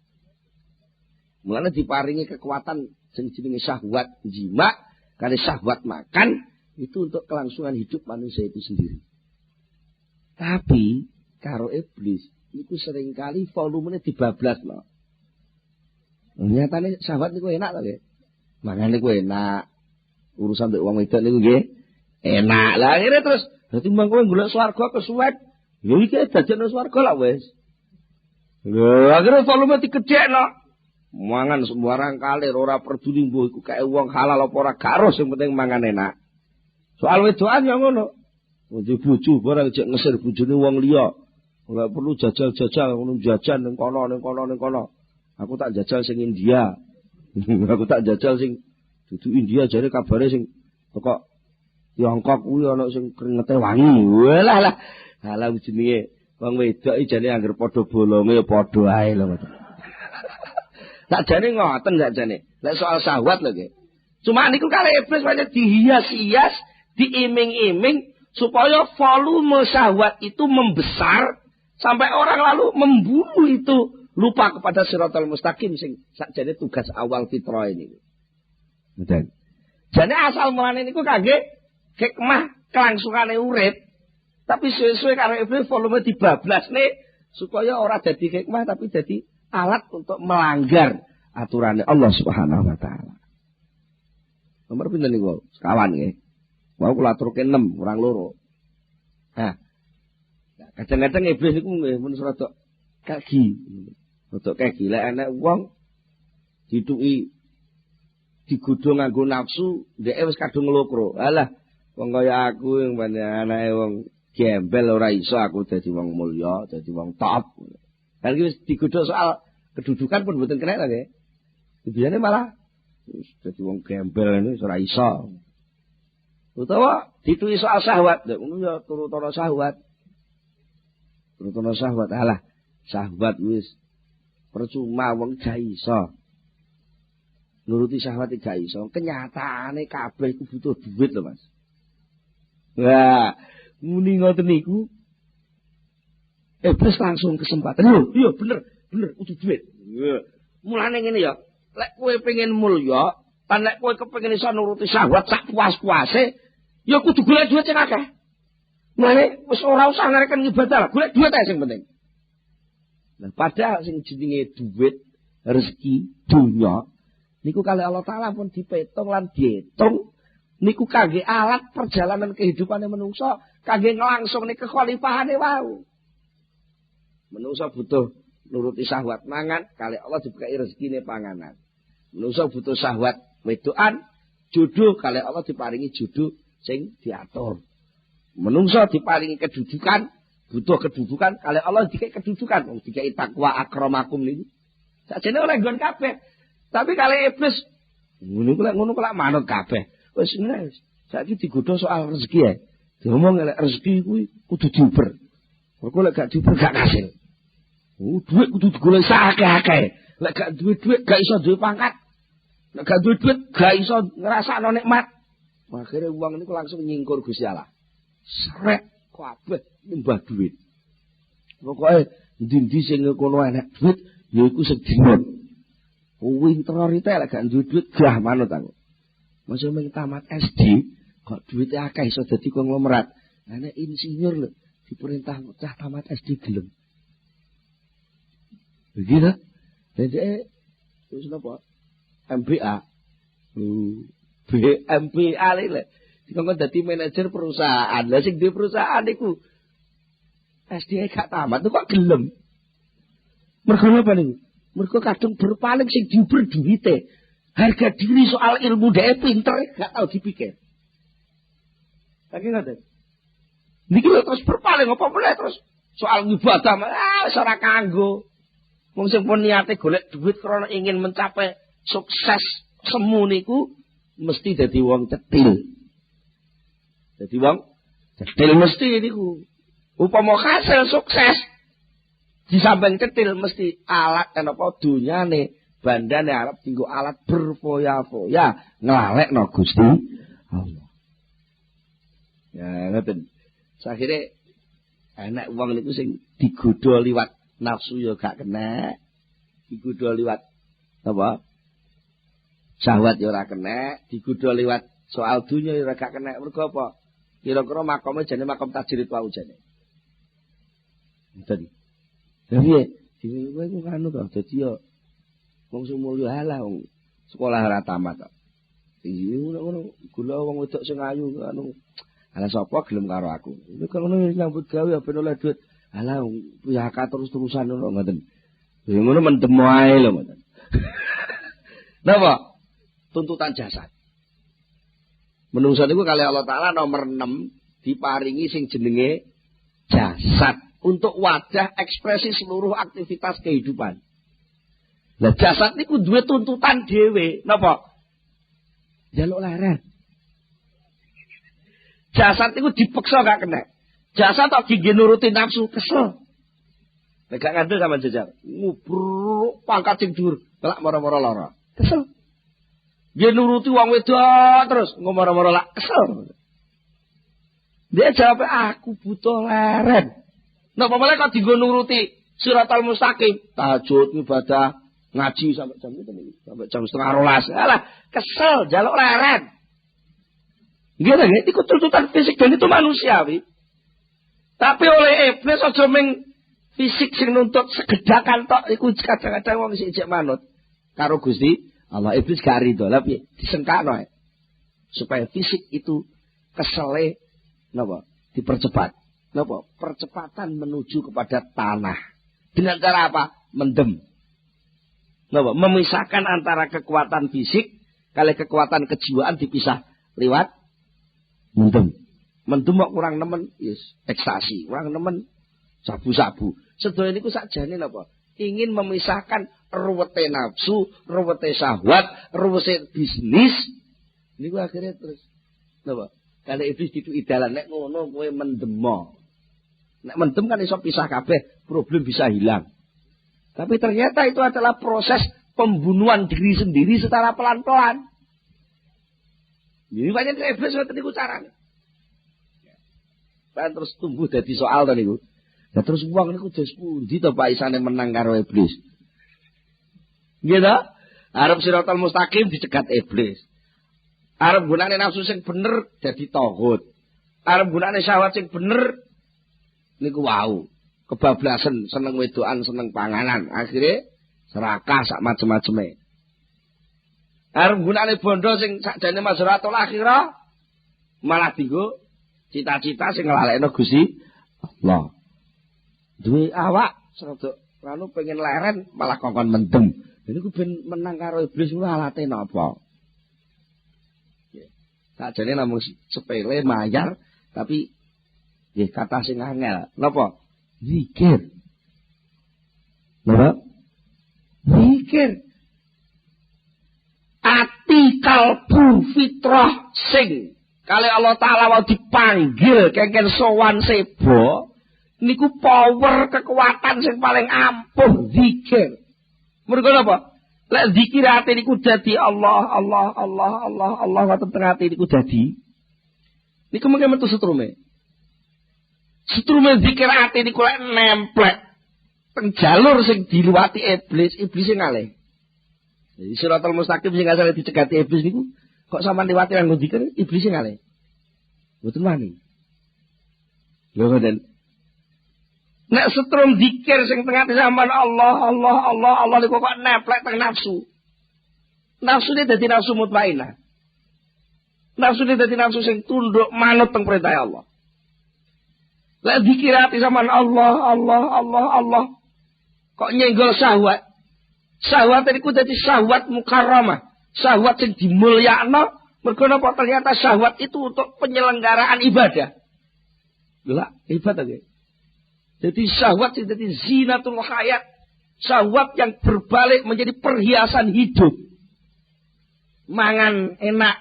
Mulane diparingi kekuatan sing jenenge syahwat jimak kali syahwat makan itu untuk kelangsungan hidup manusia itu sendiri. Tapi karo iblis niku seringkali volumenya dibablas lho. Nyatane syahwat niku enak to nggih. Mangane niku enak. Urusan mbek wong wedok niku nggih enak. Lah akhire terus dadi mung kowe golek swarga kesuwen, ya iki dadekno swarga lah wis. Lho akhire volume dikedhekno. Mangan sembarang kalir ora peduli mbuh iku kae wong halal apa ora garo sing penting mangan enak. Soal wedokan ya ngono. Wong bojo barang jek ngesir bojone wong liya. Ora perlu jajal-jajal ngono jajan ning kono. Aku tak jajal sing India. Aku tak jajal sing dudu India jare kabare sing teko Tiongkok kuwi ana sing keringete wangi. Walah lah. Halah jenenge wong wedok iki jane anggere padha bolonge padha ae lho. Sakjane ngoten sakjane. Lek soal syahwat lho nggih. Cuma niku kali iblis banyak dihias-hias, diiming-iming supaya volume syahwat itu membesar sampai orang lalu membunuh itu lupa kepada siratal mustaqim sing sakjane tugas awal fitrah ini. Betul. Jane asal mulane niku kangge hikmah kelangsungane urip. Tapi suwe-suwe karo iblis volume dibablasne supaya ora dadi hikmah tapi dadi alat untuk melanggar aturan Allah Subhanahu wa taala. Nomor pinten niku? Sekawan nggih. Mau kula aturke 6 kurang loro. Nah. Kadang-kadang iblis niku nggih mun rada kagi. Rada kagi lek ana wong dituki digodho nganggo nafsu, dhek wis kadung nglokro. Alah, wong kaya aku yang anake wong gembel ora iso aku dadi wong mulya, dadi wong top. Kan iki wis digodho soal kedudukan pun mboten kena lho nggih. Biasane malah dadi wong gembel ini ora iso. Utawa ditulis soal syahwat, lha ngono ya turut-turut syahwat. Turut-turut syahwat alah, syahwat wis percuma wong gak iso. Nuruti syahwat gak iso. Kenyataane kabeh iku butuh duit lho, Mas. Wah, muni ngoten niku. Terus langsung kesempatan. Lho, iya bener kudu duit. Mulane ngene ya, lek kowe pengen mulya, lan lek kowe kepengin iso nuruti syahwat sak puas-puase, ya kudu golek duit sing akeh. Mulane wis ora usah ngareken ibadah, golek duit ae sing penting. Nah, padahal sing jenenge duit, rezeki, dunya niku kali Allah Taala pun dipetung lan diitung niku kangge alat perjalanan kehidupane manungsa, kangge nglangsungke kekhalifahane wau. Manungsa butuh nuruti syahwat mangan, kali Allah dibukai rezekine panganan. Manungsa butuh syahwat wedokan, jodoh kali Allah diparingi jodoh sing diatur. Manungsa diparingi kedudukan, butuh kedudukan, kali Allah dikai kedudukan, wong dikai takwa akramakum niku. Sakjane oleh nggon kabeh. Tapi kali iblis ngono kok manut kabeh. Wis ngene, saiki digodho soal rezeki ae. Diomong lek rezeki kuwi kudu diuber. Kok lek gak diuber gak kasil. Duit kudu digolek sakake. Lek gak duwe duit gak iso duwe pangkat. Lek gak duwe duit gak iso ngrasakno nikmat. Akhire wong niku langsung nyingkur Gusti Allah. Srek kabeh nyembah duit. Pokoke ndi-ndi sing kono enek duit ya iku sing dinut. Winter rite lek gak duwe duit gah manut aku. Masih mung tamat SD kok duwite akeh iso dadi konglomerat. Nek insinyur lho diperintah cah tamat SD gelem. Begitu. Jadi terus napa? MBA. MBA lho. Dikon dadi manajer perusahaan. Lah sing duwe perusahaan iku SD gak tamat kok gelem. Mergo apa niku? Mergo kadung berpaling sing diuber duwite. Harga diri soal ilmu dhek pinter gak tau dipikir. Lagi ngoten. Niki lho terus berpaling apa meneh terus soal ibadah wis ora kanggo. Wong sing pun niate golek duit krana ingin mencapai sukses semu niku mesti dadi wong cetil. Dadi wong cetil mesti niku. Upama kasil sukses di samping cetil mesti alat kenapa dunyane bandane arep dienggo alat berfoya-foya nglalekno Gusti Allah. Ya ngoten. Akhire enek wong niku sing digodha liwat nafsu ya gak kena, digodha liwat apa? Syahwat ya ora kena, digodha liwat soal dunya ya ora gak kena. Mergo apa? Kira-kira makome jane makom tajrid wae jane. Dadi. Lha piye? Kowe ku anu to, dadi ya wong sumulya halah wong sekolah ora tamat to. Iki ngono gula wong wedok sing ayu anu. Ala sapa gelem karo aku? Iki kalau nyambut gawe ya ben oleh duit. Ala piyaka terus-terusan ngono ngoten. Ya ngono mendem wae lho ngoten. Napa? Tuntutan jasad. Menungso niku kali Allah Taala nomor 6 diparingi sing jenenge jasad untuk wadah ekspresi seluruh aktivitas kehidupan. Lah jasad niku duwe tuntutan dhewe. Napa? Jaluk leren. Jasad itu dipeksa gak kena. Jasad tak gigi nuruti nafsu kesel. Nek gak ngandel sama jajar. Ngubruk pangkat sing dhuwur, kelak mara-mara lara. Kesel. Dia nuruti wong wedok terus ngomoro-moro lak kesel. Dia jawab aku butuh leren. Napa malah kok dienggo nuruti Siratal Mustaqim, tahajud ibadah, ngaji sampai jam itu sampai jam 11:30. Alah, kesel jaluk leren. Nggih, itu tuntutan fisik dan itu manusiawi. Tapi oleh iblis aja ming fisik sing nuntut segedakan tok iku kadang-kadang wong sing ijek manut karo Gusti Allah. Iblis gak rido, lha piye disengkakno supaya fisik itu kesele napa dipercepat. Napa? Percepatan menuju kepada tanah. Dengan cara apa? Mendem. Napa? Memisahkan antara kekuatan fisik kali kekuatan kejiwaan dipisah lewat mendem. Mendem kok kurang nemen, yes, ekstasi. Kurang nemen, sabu-sabu. Sedaya niku sakjane napa? Ingin memisahkan ruwete nafsu, ruwete syahwat, ruwete bisnis. Niku akhirnya terus napa? Kalau iblis ditu idalan nek ngono kowe mendemo. Nek mendem kan iso pisah kabeh, problem bisa hilang. Tapi ternyata itu adalah proses pembunuhan diri sendiri secara pelan-pelan. Ini banyak iblis ngoten niku carane. Kan terus tumbuh dadi soal to niku. Lah terus wong niku des pundi to Pak isane menang karo iblis. Nggih to? Arep Siratal Mustaqim dicegat iblis. Arep gunane nafsu sing bener dadi taghut. Arep gunane syahwat sing bener niku wau. Kebablasan, seneng wedokan, seneng panganan. Akhire serakah sak macem-maceme. Arep gunane bondo sing sakjane mazharatul akhirah malah dienggo cita-cita sing nglalekno Gusti Allah. Duwe awak serodok anu pengen leren malah kongkon mendem. Niku ben menang karo iblis ku alate napa? Sakjane namung sepele mayar tapi nggih kata sing angel. Napa? Zikir. Napa? Zikir. Ati kalbu fitrah sing kali Allah Ta'ala mau dipanggil kengken sowan sebo niku power kekuatan sing paling ampuh zikir. Mergo napa? Lek zikir ati niku dadi Allah wonten teng ati niku dadi niku mengke metu setrume. Setrume zikir ati niku lek nemplek teng jalur sing diluwati iblis sing ngalih. Jadi Siratal Mustaqim sing asale dicegati iblis niku kok sampean liwati kanggo zikir iblis sing ngalih. Mboten wani. Lho ngoten. Nek setrum zikir sing tengah sampean Allah niku kok nemplek teng nafsu. Nafsune dadi nafsu mutmainah. Nafsune dadi nafsu sing tunduk manut teng perintah Allah. Lek zikir ati sampean Allah. Kok nyenggol syahwat. Syahwat niku dadi syahwat mukarramah, syahwat sing dimulyakno, mergo napa ternyata syahwat itu untuk penyelenggaraan ibadah. Lha, ibadah nggih. Jadi syahwat sing dadi zinatul hayat, syahwat yang berbalik menjadi perhiasan hidup. Mangan enak,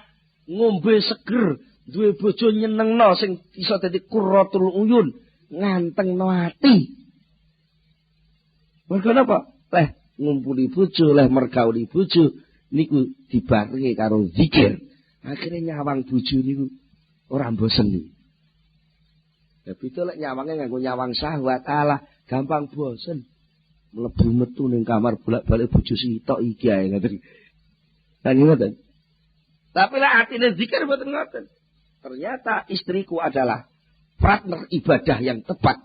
ngombe seger, duwe bojo nyenengno sing iso dadi qurratul uyun, ngantengno ati. Mergo napa? Leh ngumpuli bojo, leh mergauli bojo niku dibarengi karo zikir. Akhire nyawang bojo niku ora bosen niku. Ya beda lek nyawange nganggo nyawang syahwat alah gampang bosen. Mlebu metu ning kamar bolak-balik bojo sitok iki ae ngoten. Kan ngoten. Tapi lek atine zikir mboten ngoten. Ternyata istriku adalah partner ibadah yang tepat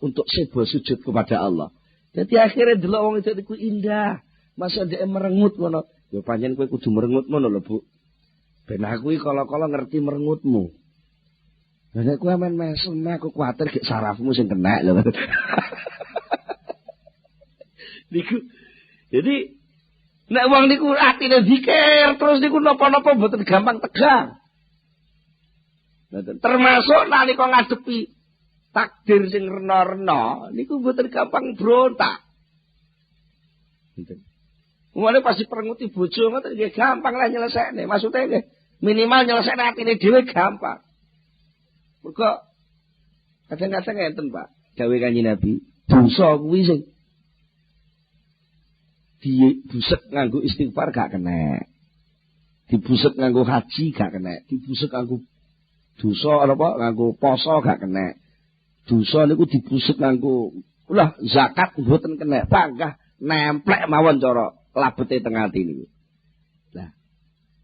untuk sebo sujud kepada Allah. Jadi akhirnya delok wong itu niku indah. Masa dhek merengut ngono. Ya pancen kowe kudu merengut ngono lho, Bu. Ben aku iki kala-kala ngerti merengutmu. Lah nek kowe men mesem aku kuwatir gek sarafmu sing kena lho. Niku. Jadi nek wong niku atine zikir terus niku napa-napa mboten gampang tegang. Termasuk nalika ngadepi takdir sing rena-rena niku mboten gampang brontak. Mulane pasti perenguti bojo ngoten nggih gampang lah nyelesekne. Maksude nggih minimal nyelesekne atine dhewe gampang. Mergo kadang-kadang enten, Pak, dawuh Kanjeng Nabi, dosa kuwi sing dibusek nganggo istighfar gak kena. Dibusek nganggo haji gak kena. Dibusek nganggo dosa apa nganggo poso gak kena. Dosa niku dibusek nganggo ulah zakat mboten kena. Pangkah nemplek mawon cara labete teng ati niku. Lah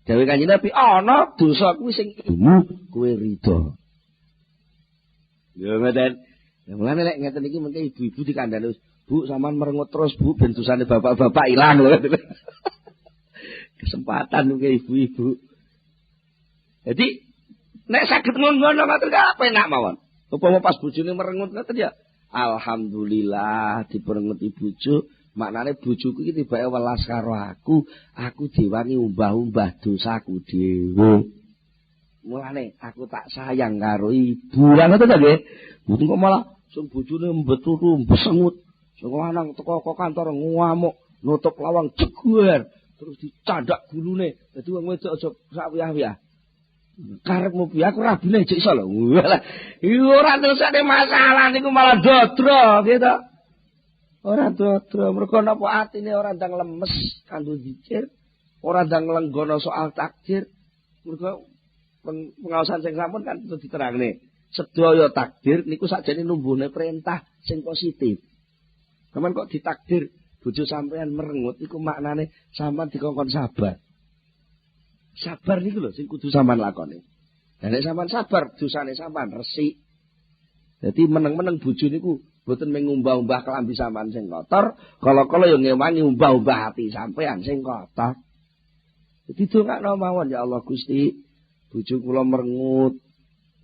dawuh Kanjeng Nabi ana dosa kuwi sing kowe rido. Ya ngoten. Ya mulane lek ngeten iki mengke ibu-ibu dikandani, Bu sampean merengut terus Bu ben dosane bapak-bapak ilang lho. Kesempatan mengke ibu-ibu. Jadi nek saged ngono ngoten apa enak mawon. Upama pas bojone merengut ngoten ya alhamdulillah diperenguti bojo. Maknane bojoku iki tibake welas karo aku diwangi umbah-umbah dosaku dhewe. Mulane aku tak sayang karo ibu. Lah ngoten ta nggih? Mboten kok malah sing bojone mbeturu besengut. Sing lanang teko kantor ngamuk, nutup lawang jeguer, terus dicandak gulune. Dadi wong wedok aja sak wiyah-wiyah. Karepmu piye aku rabine jek iso lho. Lah, ora terusane masalah niku malah dodro gitu. Ora dodro, mergo napa atine ora ndang lemes kanggo zikir, ora ndang lenggono soal takdir. Mergo pengaosan sing sampun kan itu diterangne. Sedaya takdir niku sakjane numbuhne perintah sing positif. Sampeyan kok ditakdir bojo sampean merengut iku maknane sampean dikongkon sabar. Sabar niku lho sing kudu sampean lakoni. Lah nek sampean sabar dosane sampean resik. Dadi meneng-meneng bojo niku boten mengumbah-umbah kelambi sampean sing kotor, kala-kala ya ngewangi umbah-umbah ati sampean sing kotor. Dadi dongakno mawon ya Allah Gusti, bojo kula merengut.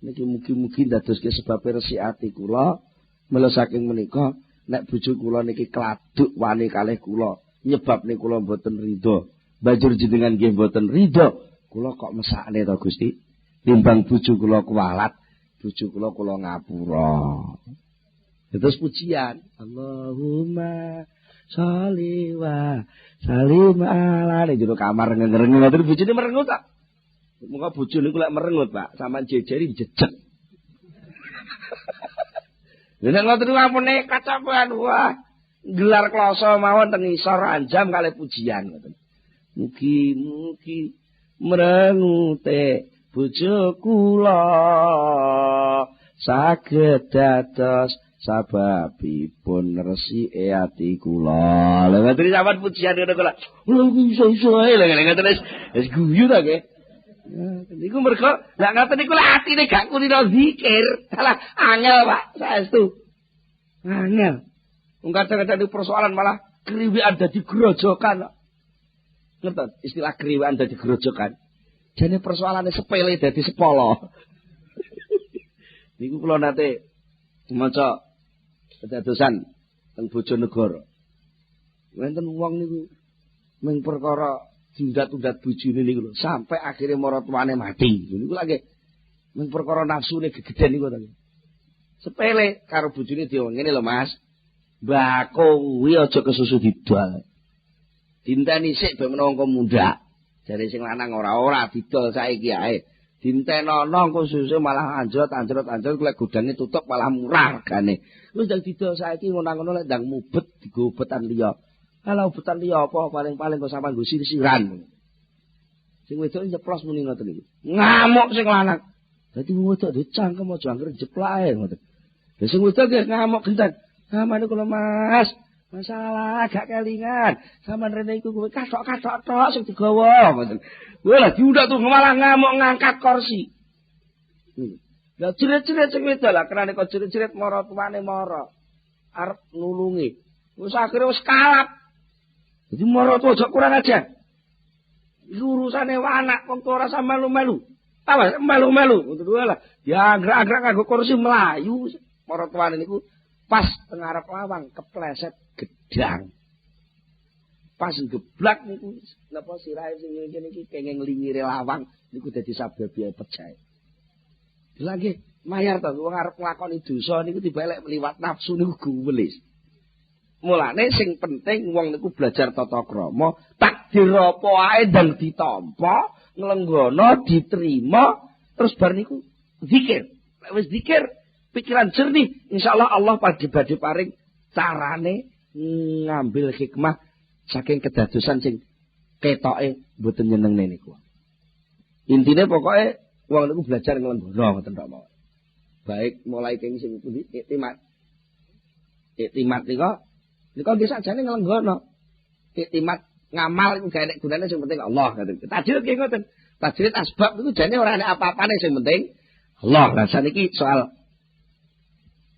Niki mugi-mugi ndadoske sebab resik ati kula. Mula saking menika nek bojo kula niki kladuk wani kalih kula, nyebabne kula mboten ridho. Banjur jenengan nggih mboten ridho, kula kok mesakne to Gusti. Timbang bojo kula kuwalat, bojo kula ngapura. Terus pujian, Allahumma sholli wa sallim ala jero kamar ngerengi ngoten bojone merengut tak. Muga bojo niku lek merengut, Pak, sampean jejeri jejeg. Nek ngoten niku ampune kacapean wah, gelar kloso mawon teng isor anjam kalih pujian ngoten. Mugi-mugi merengute bojo kula saged dados sababipun resike ati kula. Lha ngoten sampean pujian ngono kula. Lha iso-iso ae lha ngoten wis guyu ta nggih. Niku mergo lha ngoten niku lek atine gak kulino zikir. Salah angel Pak, saestu. Angel. Wong kadang-kadang persoalan malah kriwikan dadi grojokan. Ngerti istilah kriwikan dadi grojokan. Jane persoalane sepele dadi sepolo. Niku kula nate maca kedadosan teng Bojonegoro. Wonten wong niku mung perkara dindat-undat bojone niku lho, sampai akhire maratuwane mati. Niku lagi mung perkara nafsune gegeden niku to. Sepele karo bojone dhewe ngene lho Mas. Mbako kuwi aja kesusu didol. Dinteni sik ben menawa mundhak. Jare sing lanang ora didol saiki ae. Dintenono engko susu malah anjrot lek godange tutup malah murah regane. Wis ndang didol saiki ngono-ngono lek ndang mubet digobetan liya. Kalau ubutan liya apa paling-paling kok sampean nggo sirisiran. Sing wedok nyeplos muni ngoten iki. Ngamuk sing lanang. Dadi wong wedok dicangkem aja anggere jeplak ae ngoten. Lah sing wedok ge ngamuk genten. Samane kula Mas, masalah gak kelingan. Sampeyan rene iku kowe kathok-kathok tok sing digawa ngoten. Kowe lah diundak tuh malah ngamuk ngangkat kursi. Lah jerit-jerit sing wedok lah kenane kok jerit-jerit mara tuane mara. Arep nulungi. Wis akhire wis kalap. Jadi mara tuh aja kurang aja. Urusane anak kok ora sampe melu-melu. Tawas melu-melu ngono kuwi lah. Ya agrak-agrak nganggo kursi melayu mara tuane niku pas tengarep lawang kepleset gedang. Pas geblak niku napa sirahe sing ngene iki kenging nglingire lawang niku dadi sababe pecah. Lagi mayar to wong arep nglakoni dosa niku dibalik liwat nafsu niku guwelis. Mulane sing penting wong niku belajar tata krama, takdir apa ae ndang ditampa, nglenggono diterima, terus bar niku zikir. Nek wis zikir, pikiran jernih, insyaallah Allah badhe paring carane ngambil hikmah saking kedadosan sing ketoke mboten nyenengne niku. Intine pokoke wong niku belajar nglenggono ngoten tok mawon. Baik mulai keng sing pundi iktimat. Iktimat nika bisa jane nglenggono. Iktimat ngamal iku gak enek gunane sing penting Allah ngoten. Tajwid nggih ngoten. Tajwid asbab niku jane ora enek apa-apane sing penting Allah. Lah saniki soal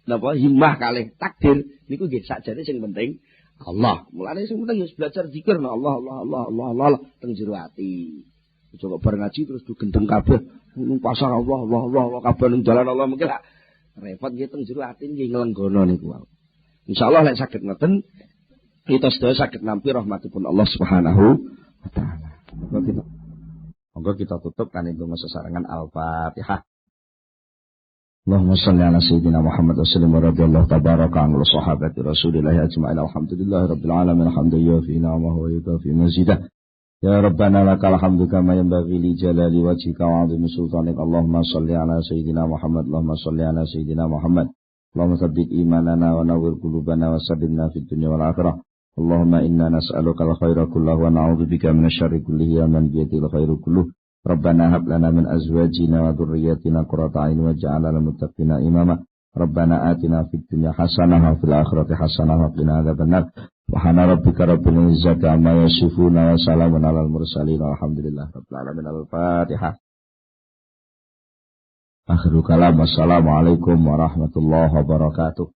napa himmah kalih takdir niku nggih sakjane sing penting Allah. Mulane sing penting wis belajar zikir Allah teng jero ati. Aja kok bar ngaji terus gendeng kabeh nang pasar Allah kabeh ning dalan Allah mungkin lah repot nggih teng jero ati nggih nglenggono niku. Insyaallah lek saged ngoten kita sedaya saged nampi rahmatipun Allah Subhanahu wa taala. Monggo kita tutup kan itu sesarengan Al-Fatihah. Allahumma shalli ala sayyidina Muhammad wa sallim wa radhiyallahu tabaraka an sahabati Rasulillah ajma'in. Alhamdulillahi rabbil alamin hamdan yufi ni'amahu wa yukafi mazidah. Ya Rabbana lakal hamdu kama yanbaghi li jalali wajhika wa 'azimi sultanik. Allahumma shalli ala sayyidina Muhammad. Allahumma shalli ala sayyidina Muhammad. Allahumma tsabbit imanana wa nawwir qulubana wa saddidna fid dunya wal akhirah. Allahumma inna nas'aluka al-khaira kullahu wa na'udzubika minasy-syarri kullihi wa min biyadil khairu kulluh. Rabbana hab lana min azwajina wa dhurriyyatina qurrata a'yun waj'alna lil muttaqina imama. Rabbana atina fid dunya hasanah wa fil akhirati hasanah wa qina adzabannar. Subhana rabbika rabbil izzati amma yasifun wa salamun alal mursalin walhamdulillahi rabbil alamin. Al-Fatihah. Akhirul kalam. Wassalamualaikum warahmatullahi wabarakatuh.